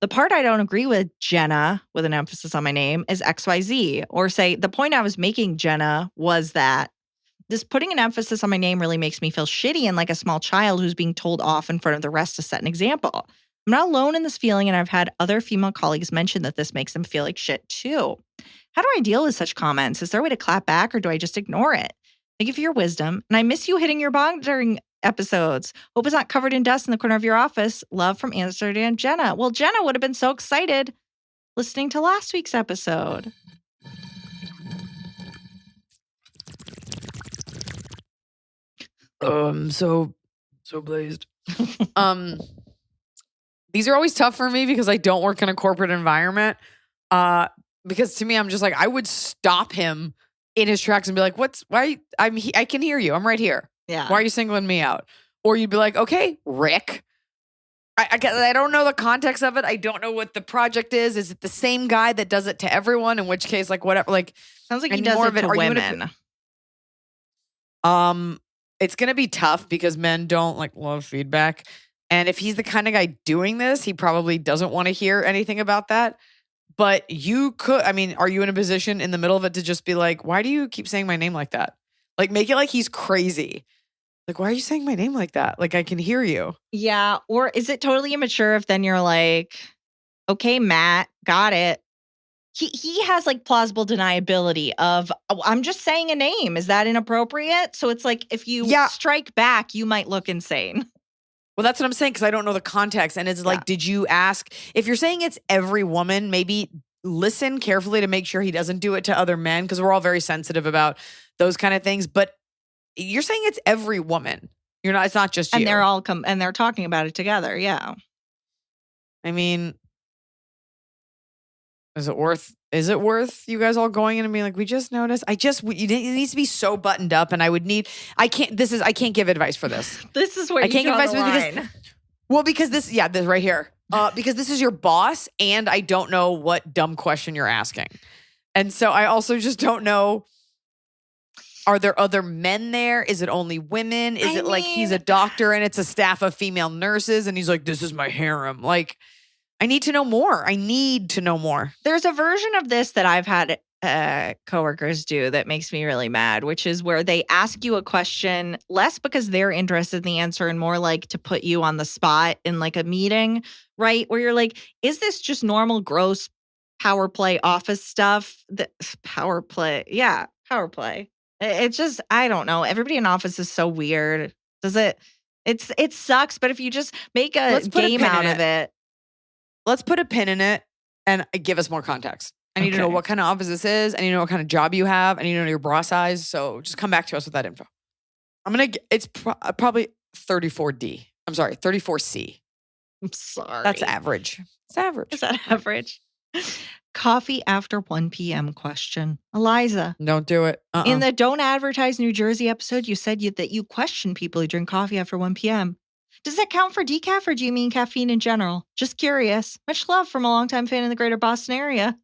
The part I don't agree with, Jenna, with an emphasis on my name, is XYZ. Or say, the point I was making, Jenna, was that this putting an emphasis on my name really makes me feel shitty and like a small child who's being told off in front of the rest to set an example. I'm not alone in this feeling, and I've had other female colleagues mention that this makes them feel like shit too. How do I deal with such comments? Is there a way to clap back, or do I just ignore it? Thank you for your wisdom, and I miss you hitting your bong during episodes. Hope it's not covered in dust in the corner of your office. Love from Amsterdam, Jenna. Well, Jenna would have been so excited listening to last week's episode. So blazed. These are always tough for me because I don't work in a corporate environment. Because to me, I'm just like, I would stop him in his tracks and be like, I can hear you. I'm right here. Yeah. Why are you singling me out? Or you'd be like, okay, Rick. I don't know the context of it. I don't know what the project is. Is it the same guy that does it to everyone? In which case, like whatever. Like Sounds like I he need does more it of it. to Are you women. It's gonna be tough because men don't like love feedback. And if he's the kind of guy doing this, he probably doesn't want to hear anything about that. But you could, I mean, are you in a position in the middle of it to just be like, why do you keep saying my name like that? Like, make it like he's crazy. Like, why are you saying my name like that? Like, I can hear you. Yeah. Or is it totally immature if then you're like, okay, Matt, got it. He has like plausible deniability of, oh, I'm just saying a name. Is that inappropriate? So it's like if you strike back, you might look insane. Well, that's what I'm saying because I don't know the context. And it's like, did you ask? If you're saying it's every woman, maybe listen carefully to make sure he doesn't do it to other men because we're all very sensitive about those kind of things. But you're saying it's every woman. You're not. It's not just you. And they're all and they're talking about it together. Yeah. I mean, is it worth you guys all going in and being like, we just noticed? It needs to be so buttoned up, and I can't give advice for this. This is where I you can't give draw advice the line. because this right here. Because this is your boss, and I don't know what dumb question you're asking, and so I also just don't know. Are there other men there? Is it only women? Is it like he's a doctor and it's a staff of female nurses, and he's like, this is my harem, like. I need to know more. There's a version of this that I've had coworkers do that makes me really mad, which is where they ask you a question less because they're interested in the answer and more like to put you on the spot in like a meeting, right? Where you're like, is this just normal, gross power play office stuff? Power play. Yeah, power play. It's just, I don't know. Everybody in office is so weird. It sucks, but if you just make a game out of it. Let's put a pin in it and give us more context. I need to know what kind of office this is. I need to know what kind of job you have. I need to know your bra size. So just come back to us with that info. It's probably 34D. I'm sorry, 34C. I'm sorry. That's average. It's average. Is that average? Coffee after 1 p.m. question. Iliza. Don't do it. In the Don't Advertise New Jersey episode, you said that you question people who drink coffee after 1 p.m. Does that count for decaf or do you mean caffeine in general? Just curious. Much love from a longtime fan in the greater Boston area.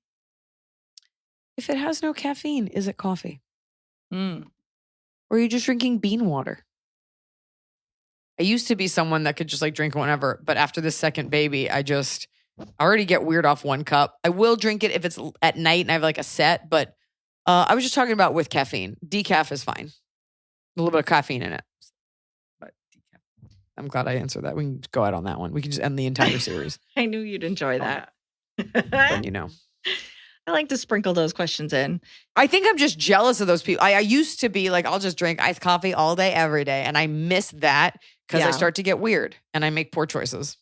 If it has no caffeine, is it coffee? Or are you just drinking bean water? I used to be someone that could just like drink whenever, but after this second baby, I already get weird off 1 cup. I will drink it if it's at night and I have like a set, but I was just talking about with caffeine. Decaf is fine. A little bit of caffeine in it. I'm glad I answered that. We can go out on that one. We can just end the entire series. I knew you'd enjoy that. Then you know. I like to sprinkle those questions in. I think I'm just jealous of those people. I used to be like, I'll just drink iced coffee all day, every day. And I miss that because I start to get weird and I make poor choices.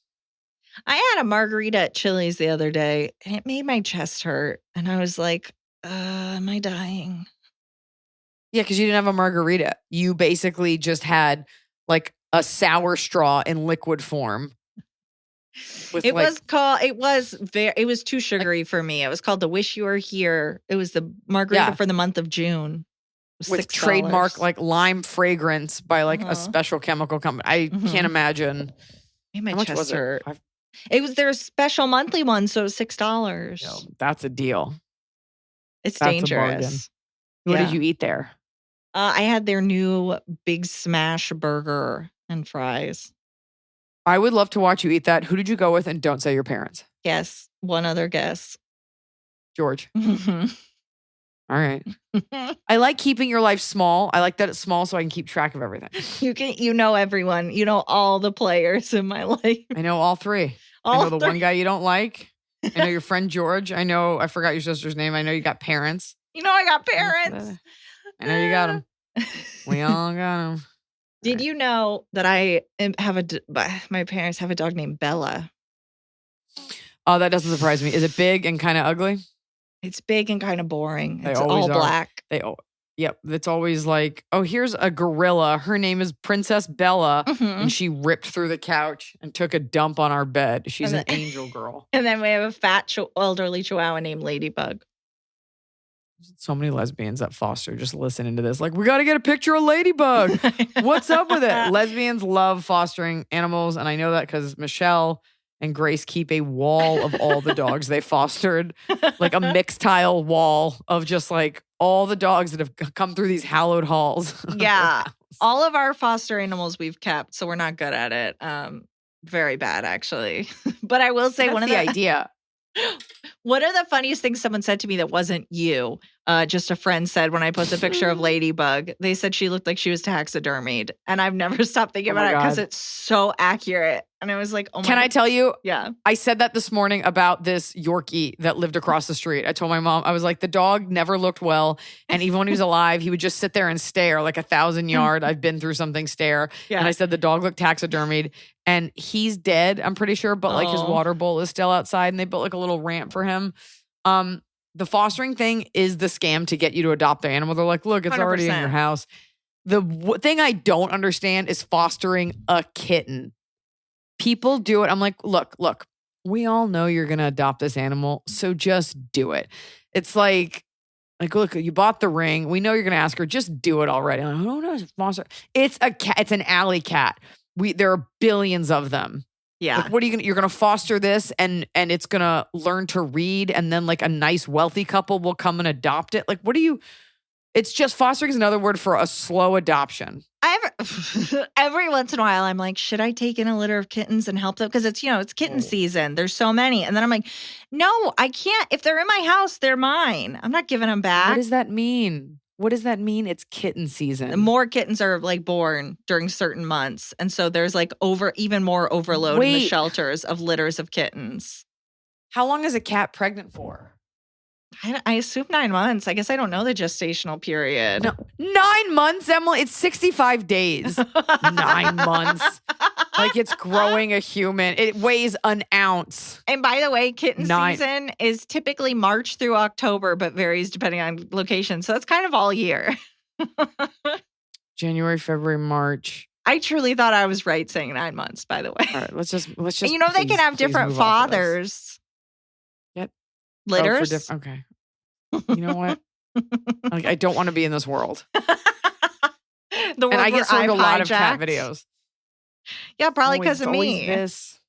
I had a margarita at Chili's the other day and it made my chest hurt. And I was like, am I dying? Yeah, because you didn't have a margarita. You basically just had like a sour straw in liquid form. It was too sugary for me. It was called the Wish You Were Here. It was the margarita for the month of June. With $6. trademark like lime fragrance by like a special chemical company. I can't imagine. Made my chest hurt. It was their special monthly one, so it was $6. Yo, that's a deal. It's dangerous. What did you eat there? I had their new Big Smash burger and fries. I would love to watch you eat that. Who did you go with? And don't say your parents. Yes, one other guess. George. All right. I like keeping your life small. I like that it's small so I can keep track of everything. You know everyone. You know all the players in my life. I know all 3. I know the one guy you don't like. I know your friend George. I forgot your sister's name. I know you got parents. You know I got parents. I know you got them. We all got them. Did you know that my parents have a dog named Bella? Oh, that doesn't surprise me. Is it big and kind of ugly? It's big and kind of boring. It's all black. Yep. It's always like, oh, here's a gorilla. Her name is Princess Bella. And she ripped through the couch and took a dump on our bed. She's an angel girl. And then we have a fat elderly chihuahua named Ladybug. So many lesbians that foster just listening to this. Like, we got to get a picture of Ladybug. What's up with it? Lesbians love fostering animals. And I know that because Michelle and Grace keep a wall of all the dogs they fostered, like a mixed tile wall of just like all the dogs that have come through these hallowed halls. Yeah. All of our foster animals we've kept, so we're not good at it. Very bad, actually. But I will say That's the idea. One of the funniest things someone said to me that wasn't you, just a friend said when I posted a picture of Ladybug, they said she looked like she was taxidermied. And I've never stopped thinking about it because it's so accurate. And I was like, oh my God. Can I tell you? Yeah. I said that this morning about this Yorkie that lived across the street. I told my mom, I was like, the dog never looked well. And even when he was alive, he would just sit there and stare like 1,000-yard, I've been through something stare. Yeah. And I said the dog looked taxidermied. And he's dead, I'm pretty sure. But like his water bowl is still outside. And they built like a little ramp for him. The fostering thing is the scam to get you to adopt the animal. They're like, look, it's already in your house. The thing I don't understand is fostering a kitten. People do it. I'm like, look, we all know you're going to adopt this animal, so just do it. It's like, look, you bought the ring. We know you're going to ask her. Just do it already. I'm like, oh no, it's foster. It's a cat. It's an alley cat. There are billions of them. Yeah. Like, what are you're going to foster this and it's going to learn to read, and then like a nice wealthy couple will come and adopt it. Like, it's just fostering is another word for a slow adoption. Every once in a while, I'm like, should I take in a litter of kittens and help them? Because it's kitten season. There's so many. And then I'm like, no, I can't. If they're in my house, they're mine. I'm not giving them back. What does that mean? What does that mean? It's kitten season. More kittens are like born during certain months. And so there's like even more overload in the shelters of litters of kittens. How long is a cat pregnant for? I assume 9 months. I guess I don't know the gestational period. No, 9 months, Emily. It's 65 days. 9 months. Like it's growing a human. It weighs an ounce. And by the way, kitten season is typically March through October, but varies depending on location. So it's kind of all year. January, February, March. I truly thought I was right saying 9 months, by the way. All right, let's just. And they can have different fathers. Yep. Litters. Okay. You know what? Like, I don't want to be in this world. And I get sold a lot of cat videos. Yeah, probably because of me. This.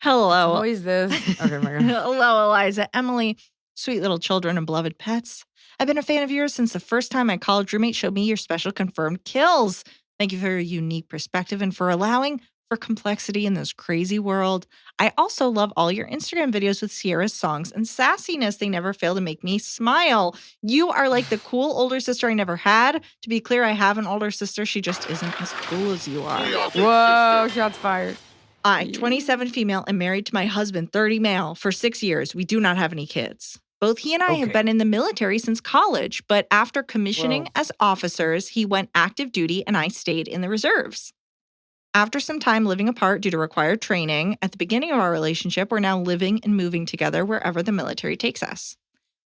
Hello. Always this. Okay, my God. Hello, Iliza. Emily, sweet little children and beloved pets. I've been a fan of yours since the first time my college roommate showed me your special confirmed kills. Thank you for your unique perspective and for allowing for complexity in this crazy world. I also love all your Instagram videos with Sierra's songs and sassiness. They never fail to make me smile. You are like the cool older sister I never had. To be clear, I have an older sister. She just isn't as cool as you are. Whoa, shots fired. I, 27 female, am married to my husband, 30 male, for 6 years. We do not have any kids. Both he and I have been in the military since college, but after commissioning as officers, he went active duty and I stayed in the reserves. After some time living apart due to required training, at the beginning of our relationship, we're now living and moving together wherever the military takes us.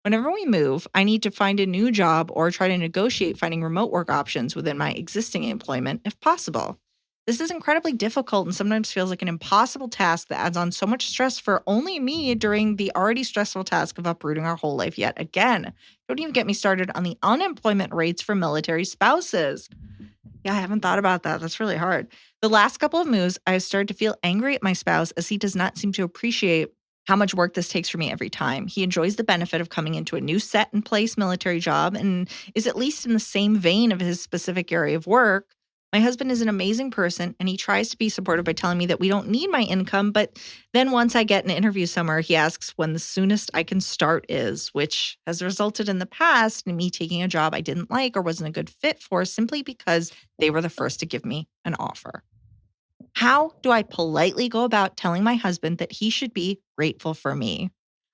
Whenever we move, I need to find a new job or try to negotiate finding remote work options within my existing employment if possible. This is incredibly difficult and sometimes feels like an impossible task that adds on so much stress for only me during the already stressful task of uprooting our whole life yet again. Don't even get me started on the unemployment rates for military spouses. Yeah, I haven't thought about that. That's really hard. The last couple of moves, I've started to feel angry at my spouse as he does not seem to appreciate how much work this takes for me every time. He enjoys the benefit of coming into a new set in place military job and is at least in the same vein of his specific area of work. My husband is an amazing person and he tries to be supportive by telling me that we don't need my income. But then once I get an interview somewhere, he asks when the soonest I can start is, which has resulted in the past in me taking a job I didn't like or wasn't a good fit for simply because they were the first to give me an offer. How do I politely go about telling my husband that he should be grateful for me?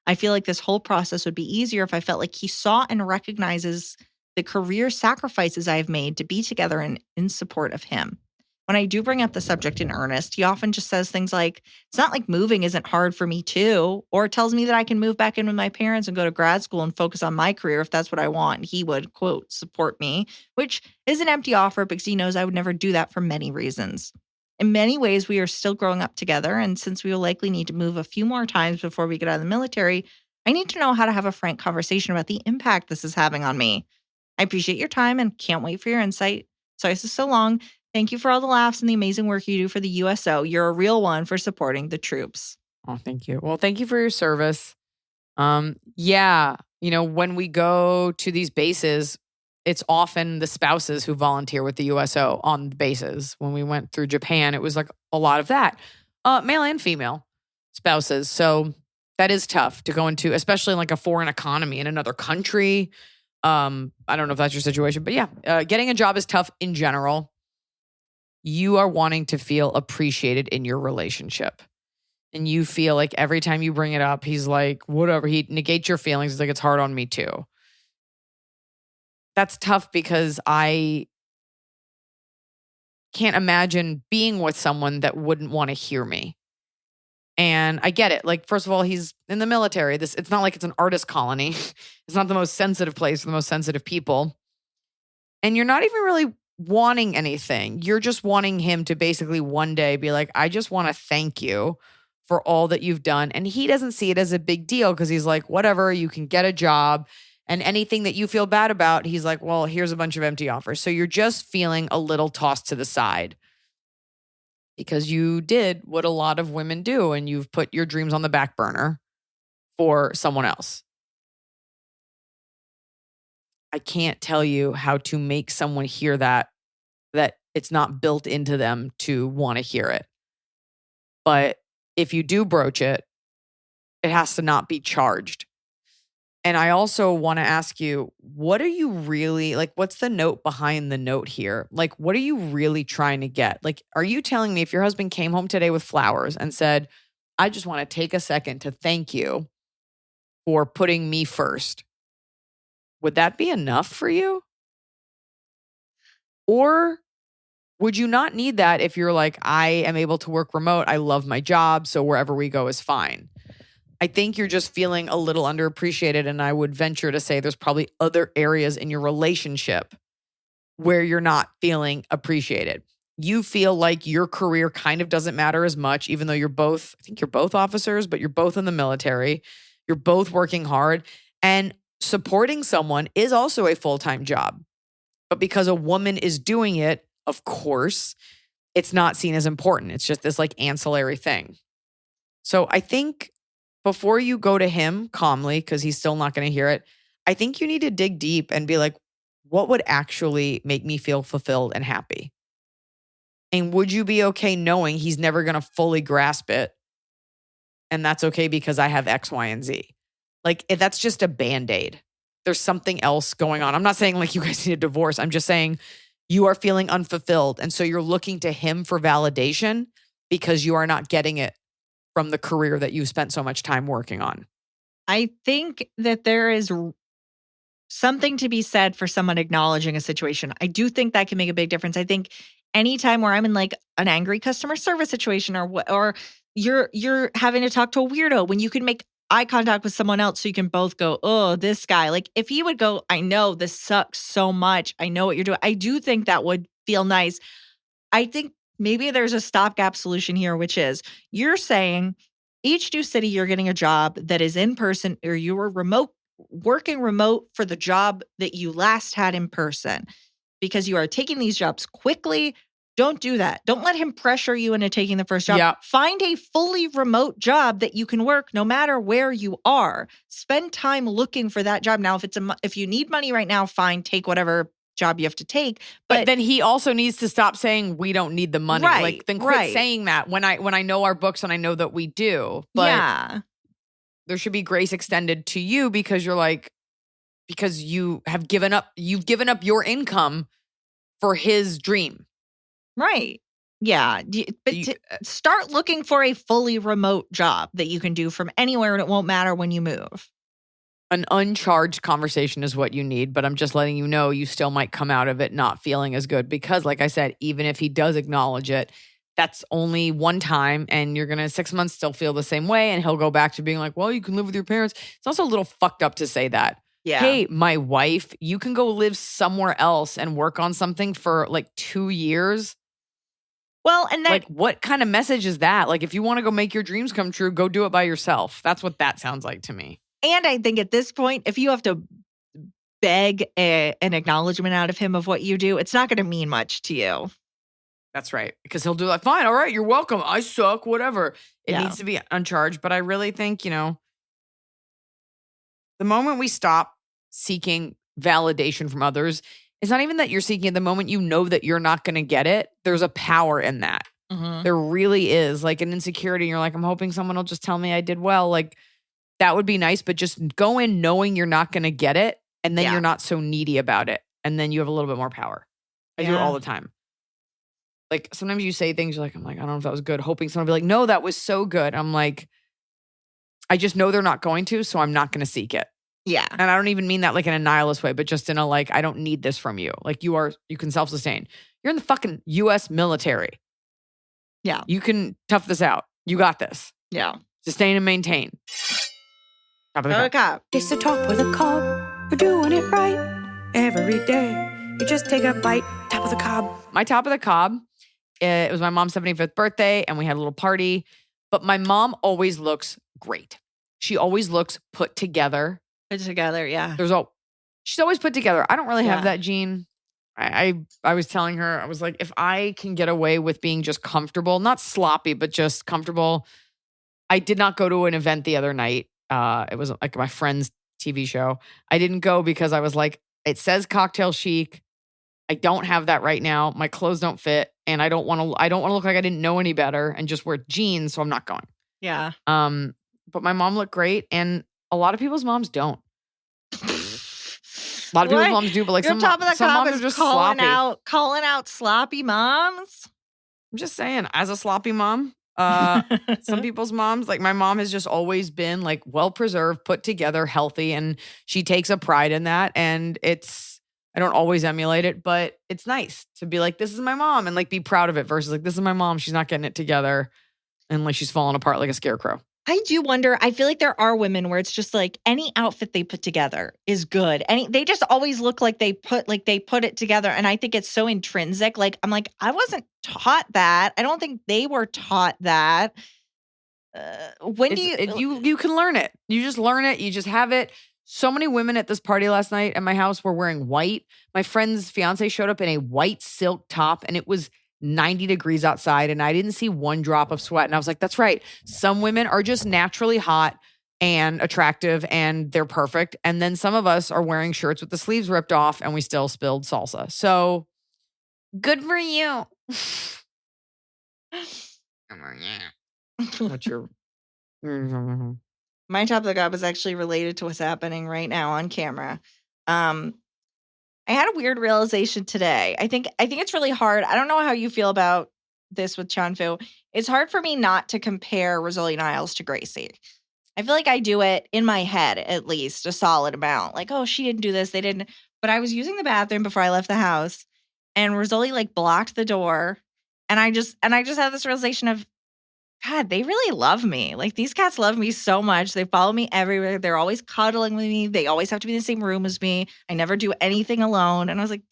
I feel like this whole process would be easier if I felt like he saw and recognizes the career sacrifices I have made to be together and in support of him. When I do bring up the subject in earnest, he often just says things like, it's not like moving isn't hard for me too, or tells me that I can move back in with my parents and go to grad school and focus on my career if that's what I want. He would, quote, support me, which is an empty offer because he knows I would never do that for many reasons. In many ways, we are still growing up together, and since we will likely need to move a few more times before we get out of the military, I need to know how to have a frank conversation about the impact this is having on me. I appreciate your time and can't wait for your insight. Sorry this is so long. Thank you for all the laughs and the amazing work you do for the USO. You're a real one for supporting the troops. Oh, thank you. Well, thank you for your service. Yeah, when we go to these bases, it's often the spouses who volunteer with the USO on bases. When we went through Japan, it was like a lot of that, male and female spouses. So that is tough to go into, especially in like a foreign economy in another country. I don't know if that's your situation, but yeah, getting a job is tough in general. You are wanting to feel appreciated in your relationship. And you feel like every time you bring it up, he's like, whatever, he negates your feelings. He's like, it's hard on me too. That's tough because I can't imagine being with someone that wouldn't want to hear me. And I get it. Like, first of all, he's in the military. It's not like it's an artist colony. It's not the most sensitive place for the most sensitive people. And you're not even really wanting anything. You're just wanting him to basically one day be like, I just want to thank you for all that you've done. And he doesn't see it as a big deal because he's like, whatever, you can get a job. And anything that you feel bad about, he's like, well, here's a bunch of empty offers. So you're just feeling a little tossed to the side because you did what a lot of women do and you've put your dreams on the back burner for someone else. I can't tell you how to make someone hear that it's not built into them to want to hear it. But if you do broach it, it has to not be charged. And I also want to ask you, what are you really, like, what's the note behind the note here? Like, what are you really trying to get? Like, are you telling me if your husband came home today with flowers and said, I just want to take a second to thank you for putting me first, would that be enough for you? Or would you not need that if you're like, I am able to work remote, I love my job, so wherever we go is fine? I think you're just feeling a little underappreciated, and I would venture to say there's probably other areas in your relationship where you're not feeling appreciated. You feel like your career kind of doesn't matter as much, even though you're both officers, but you're both in the military. You're both working hard, and supporting someone is also a full-time job. But because a woman is doing it, of course, it's not seen as important. It's just this like ancillary thing. So I think before you go to him calmly, because he's still not going to hear it, I think you need to dig deep and be like, what would actually make me feel fulfilled and happy? And would you be okay knowing he's never going to fully grasp it? And that's okay because I have X, Y, and Z. Like, if that's just a Band-Aid. There's something else going on. I'm not saying like you guys need a divorce. I'm just saying you are feeling unfulfilled. And so you're looking to him for validation because you are not getting it from the career that you spent so much time working on. I think that there is something to be said for someone acknowledging a situation. I do think that can make a big difference. I think anytime where I'm in like an angry customer service situation or you're having to talk to a weirdo, when you can make eye contact with someone else so you can both go, oh, this guy. Like if he would go, I know this sucks so much. I know what you're doing. I do think that would feel nice. I think maybe there's a stopgap solution here, which is you're saying each new city you're getting a job that is in person or you were working remote for the job that you last had in person because you are taking these jobs quickly. Don't do that. Don't let him pressure you into taking the first job. Yep. Find a fully remote job that you can work no matter where you are. Spend time looking for that job. Now, if you need money right now, fine, take whatever job you have to take. But then he also needs to stop saying we don't need the money. Right, like then quit saying that when I know our books and I know that we do. But yeah. There should be grace extended to you because because you have given up your income for his dream. Right. Yeah. Start looking for a fully remote job that you can do from anywhere and it won't matter when you move. An uncharged conversation is what you need, but I'm just letting you know you still might come out of it not feeling as good because, like I said, even if he does acknowledge it, that's only one time and you're going to 6 months still feel the same way and he'll go back to being like, well, you can live with your parents. It's also a little fucked up to say that. Yeah. Hey, my wife, you can go live somewhere else and work on something for like 2 years. Well, and like, what kind of message is that? Like, if you want to go make your dreams come true, go do it by yourself. That's what that sounds like to me. And I think at this point, if you have to beg an acknowledgement out of him of what you do, it's not going to mean much to you. That's right. Because he'll do like, fine, all right, you're welcome. I suck, whatever. It needs to be uncharged. But I really think, the moment we stop seeking validation from others, it's not even that you're seeking it. The moment you know that you're not going to get it, there's a power in that. Mm-hmm. There really is, like an insecurity. And you're like, I'm hoping someone will just tell me I did well. Like, that would be nice. But just go in knowing you're not going to get it. And then you're not so needy about it. And then you have a little bit more power. I do it all the time. Like, sometimes you say things, I'm like, I don't know if that was good. Hoping someone will be like, no, that was so good. I'm like, I just know they're not going to, so I'm not going to seek it. Yeah. And I don't even mean that like in a nihilist way, but just in a like, I don't need this from you. Like, you can self-sustain. You're in the fucking U.S. military. Yeah. You can tough this out. You got this. Yeah. Sustain and maintain. Top of the cup. It's the top of the cob. We're doing it right every day. You just take a bite. Top of the cob. My top of the cob, it was my mom's 75th birthday, and we had a little party. But my mom always looks great. She always looks put together. Put together, yeah. She's always put together. I don't really have that gene. I was telling her, I was like, if I can get away with being just comfortable, not sloppy, but just comfortable. I did not go to an event the other night. It was like my friend's TV show. I didn't go because I was like, it says cocktail chic. I don't have that right now. My clothes don't fit, and I don't want to look like I didn't know any better and just wear jeans, so I'm not going. Yeah. But my mom looked great, and a lot of people's moms don't. A lot of people's moms do, but like some moms are just sloppy. Calling out sloppy moms. I'm just saying, as a sloppy mom, some people's moms, like my mom has just always been like well-preserved, put together, healthy, and she takes a pride in that. And I don't always emulate it, but it's nice to be like, this is my mom, and like be proud of it versus like, this is my mom. She's not getting it together. And like, she's falling apart like a scarecrow. I do wonder, I feel like there are women where it's just like any outfit they put together is good. They just always look like they put it together. And I think it's so intrinsic. Like, I'm like, I wasn't taught that. I don't think they were taught that. You can learn it. You just learn it. You just have it. So many women at this party last night at my house were wearing white. My friend's fiance showed up in a white silk top, and it was 90 degrees outside, and I didn't see one drop of sweat. And I was like, that's right. Some women are just naturally hot and attractive, and they're perfect. And then some of us are wearing shirts with the sleeves ripped off, and we still spilled salsa. So good for you. What's your... My top of the gob is actually related to what's happening right now on camera. I had a weird realization today. I think it's really hard. I don't know how you feel about this with Chanfu. It's hard for me not to compare Rosalie Niles to Gracie. I feel like I do it in my head, at least a solid amount. Like, oh, she didn't do this. They didn't. But I was using the bathroom before I left the house, and Rosalie like blocked the door. And I just had this realization of, God, they really love me. Like, these cats love me so much. They follow me everywhere. They're always cuddling with me. They always have to be in the same room as me. I never do anything alone. And I was like,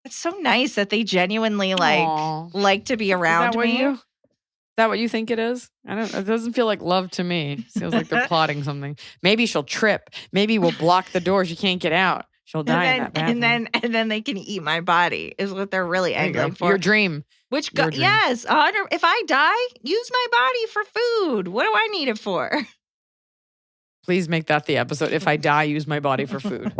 it's so nice that they genuinely like to be around me. Is that what you think it is? It doesn't feel like love to me. It feels like they're plotting something. Maybe she'll trip. Maybe we'll block the door. She can't get out. She'll die in that bathroom. And then they can eat my body is what they're really angling for. Your dream. Yes, if I die, use my body for food. What do I need it for? Please make that the episode. If I die, use my body for food.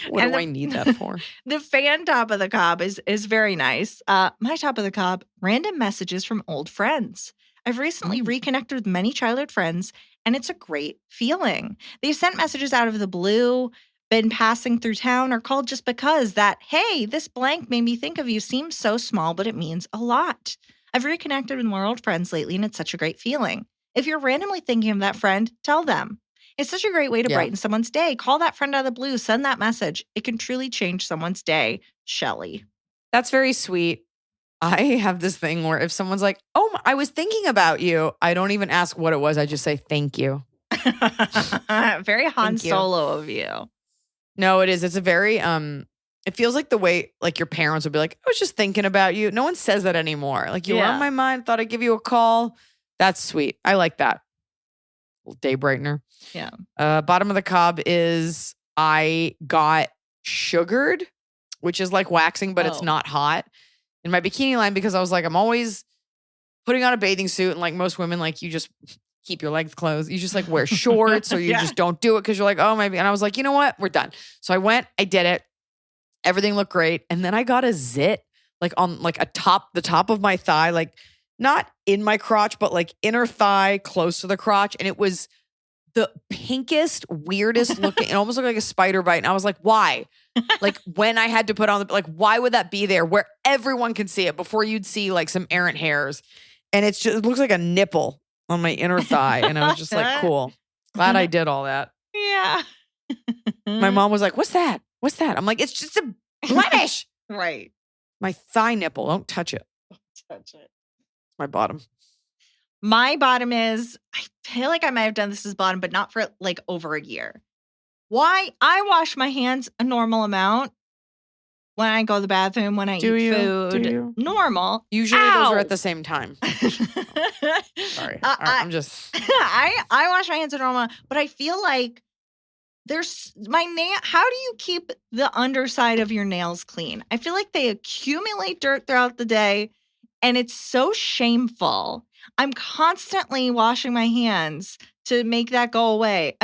What do I need that for? The fan top of the cob is very nice. My top of the cob, random messages from old friends. I've recently reconnected with many childhood friends, and it's a great feeling. They've sent messages out of the blue, been passing through town, or called just because that, hey, this blank made me think of you seems so small, but it means a lot. I've reconnected with more old friends lately, and it's such a great feeling. If you're randomly thinking of that friend, tell them. It's such a great way to brighten someone's day. Call that friend out of the blue. Send that message. It can truly change someone's day. Shelley. That's very sweet. I have this thing where if someone's like, oh, I was thinking about you, I don't even ask what it was. I just say, thank you. Very Han Solo of you. No, it is. It's a very, it feels like the way like your parents would be like, I was just thinking about you. No one says that anymore. Like, you were on my mind. Thought I'd give you a call. That's sweet. I like that. day brightener. Yeah. Bottom of the cob is I got sugared, which is like waxing, but it's not hot in my bikini line because I was like, I'm always putting on a bathing suit. And like most women, like you just keep your legs closed. You just like wear shorts or you just don't do it because you're like, oh, maybe. And I was like, you know what? We're done. So I went, I did it. Everything looked great. And then I got a zit like on like the top of my thigh, like not in my crotch, but like inner thigh close to the crotch. And it was the pinkest, weirdest looking. It almost looked like a spider bite. And I was like, why? Like when I had to put on like, why would that be there where everyone can see it before you'd see like some errant hairs? And it looks like a nipple on my inner thigh. And I was just like, cool. Glad I did all that. Yeah. My mom was like, what's that? What's that? I'm like, it's just a blemish. Right. My thigh nipple. Don't touch it. Touch it. My bottom. My bottom is, I feel like I might have done this as bottom, but not for like over a year. Why? I wash my hands a normal amount when I go to the bathroom, when I eat food. Do you? Normal. Usually those are at the same time. Sorry. I'm just. I wash my hands a normal, but I feel like there's my nail. How do you keep the underside of your nails clean? I feel like they accumulate dirt throughout the day and it's so shameful. I'm constantly washing my hands to make that go away.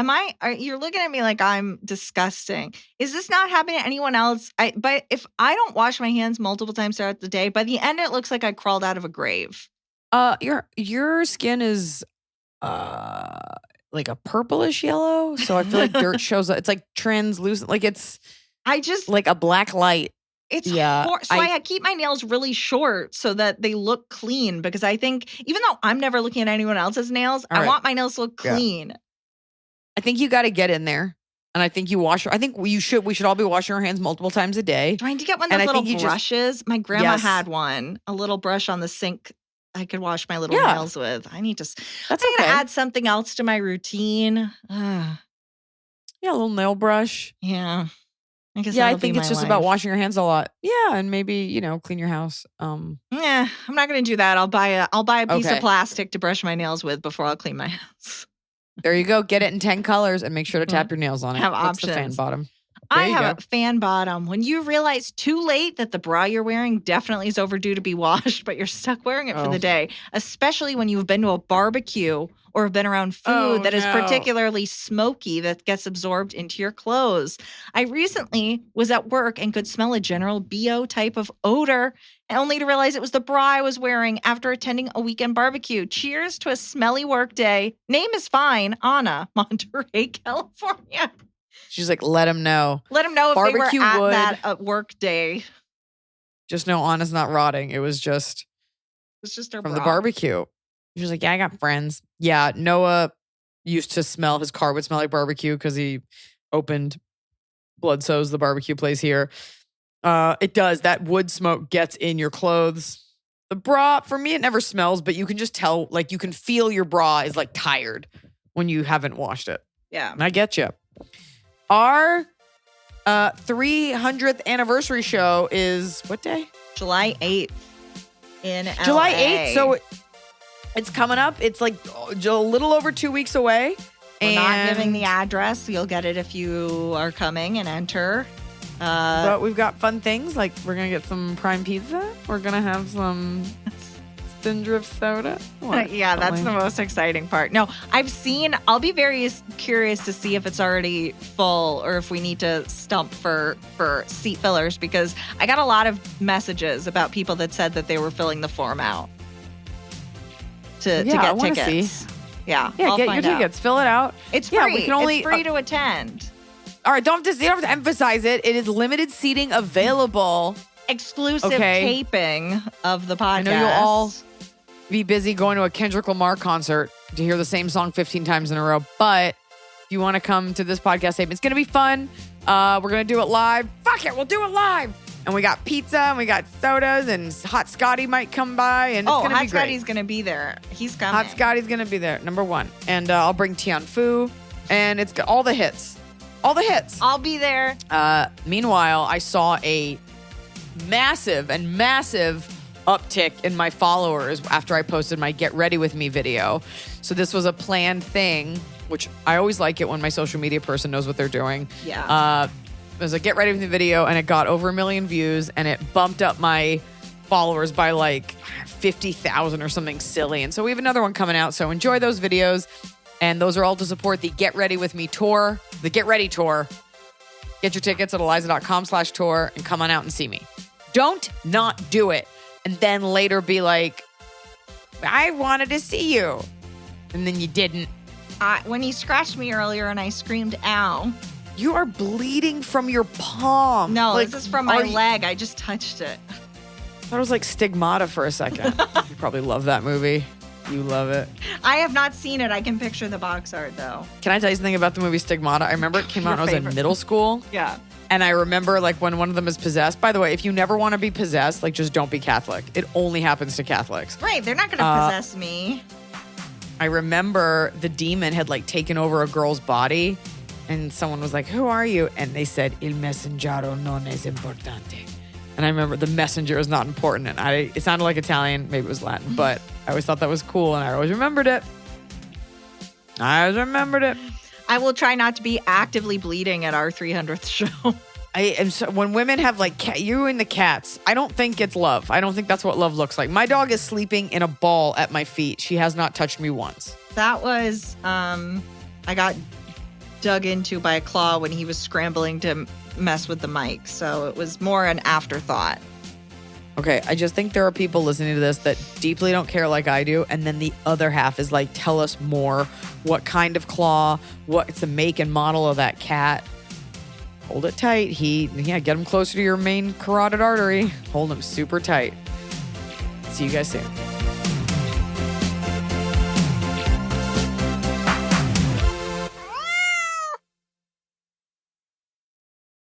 You're looking at me like I'm disgusting. Is this not happening to anyone else? But if I don't wash my hands multiple times throughout the day, by the end it looks like I crawled out of a grave. Your skin is like a purplish yellow, so I feel like dirt shows up. It's like translucent, like it's like a black light. It's I keep my nails really short so that they look clean because I think even though I'm never looking at anyone else's nails, I want my nails to look clean. I think you got to get in there, and I think I think we should all be washing our hands multiple times a day. Trying to get one of those little brushes. My grandma had one, a little brush on the sink. I could wash my little nails with. I need to. I'm gonna add something else to my routine. Yeah, a little nail brush. Yeah. I think it's just about washing your hands a lot. Yeah, and maybe, clean your house. I'm not going to do that. I'll buy a piece of plastic to brush my nails with before I'll clean my house. There you go. Get it in 10 colors and make sure to tap your nails on it. Have What's options. The fan bottom? I have a fan bottom. When you realize too late that the bra you're wearing definitely is overdue to be washed, but you're stuck wearing it for the day, especially when you've been to a barbecue or have been around food that is particularly smoky that gets absorbed into your clothes. I recently was at work and could smell a general BO type of odor, only to realize it was the bra I was wearing after attending a weekend barbecue. Cheers to a smelly work day. Name is fine. Anna, Monterey, California. She's like, let him know. Let him know if barbecue they were at that work day. Just know Anna's not rotting. It was just her from bra. the barbecue. She's like, yeah, I got friends. Yeah, Noah used to smell, his car would smell like barbecue because he opened Bloodso's, the barbecue place here. It does. That wood smoke gets in your clothes. The bra, for me, it never smells, but you can just tell, like you can feel your bra is like tired when you haven't washed it. Yeah. And I get you. Our 300th anniversary show is what day? July 8th in LA. July 8th. So it's coming up. It's like a little over 2 weeks away. We're not giving the address. You'll get it if you are coming and enter. But we've got fun things. Like we're going to get some prime pizza. We're going to have some Spindrift soda. Yeah, that's the most exciting part. No, I'll be very curious to see if it's already full or if we need to stump for seat fillers because I got a lot of messages about people that said that they were filling the form out to get tickets. See. Yeah, get your tickets. Fill it out. It's free. It's free to attend. All right, you don't have to emphasize it. It is limited seating available. Exclusive taping of the podcast. I know you'll all be busy going to a Kendrick Lamar concert to hear the same song 15 times in a row. But if you want to come to this podcast tape, it's going to be fun. We're going to do it live. Fuck it, we'll do it live. And we got pizza and we got sodas and Hot Scotty might come by. And it's going to be great. Hot Scotty's going to be there. He's coming. Hot Scotty's going to be there, number one. And I'll bring Tian Fu. And it's got all the hits. All the hits. I'll be there. Meanwhile, I saw a massive uptick in my followers after I posted my Get Ready With Me video. So this was a planned thing, which I always like it when my social media person knows what they're doing. Yeah. It was a Get Ready With Me video, and it got over 1 million views, and it bumped up my followers by like 50,000 or something silly. And so we have another one coming out. So enjoy those videos. And those are all to support the Get Ready With Me tour, the Get Ready tour. Get your tickets at Iliza.com/tour and come on out and see me. Don't not do it. And then later be like, I wanted to see you. And then you didn't. When he scratched me earlier and I screamed, ow. You are bleeding from your palm. No, like, this is from my leg. I just touched it. I thought it was like Stigmata for a second. You probably love that movie. You love it. I have not seen it. I can picture the box art, though. Can I tell you something about the movie Stigmata? I remember it came out when I was in middle school. Yeah. And I remember like when one of them is possessed. By the way, if you never want to be possessed, like just don't be Catholic. It only happens to Catholics. Right. They're not going to possess me. I remember the demon had like taken over a girl's body. And someone was like, who are you? And they said, Il messaggero non es importante. And I remember the messenger is not important. And it sounded like Italian. Maybe it was Latin. But I always thought that was cool. And I always remembered it. I will try not to be actively bleeding at our 300th show. When women have like you and the cats, I don't think it's love. I don't think that's what love looks like. My dog is sleeping in a ball at my feet. She has not touched me once. That was, I got dug into by a claw when he was scrambling to mess with the mic. So it was more an afterthought. Okay, I just think there are people listening to this that deeply don't care like I do. And then the other half is like, tell us more. What kind of claw? What's the make and model of that cat? Hold it tight. Get him closer to your main carotid artery. Hold him super tight. See you guys soon.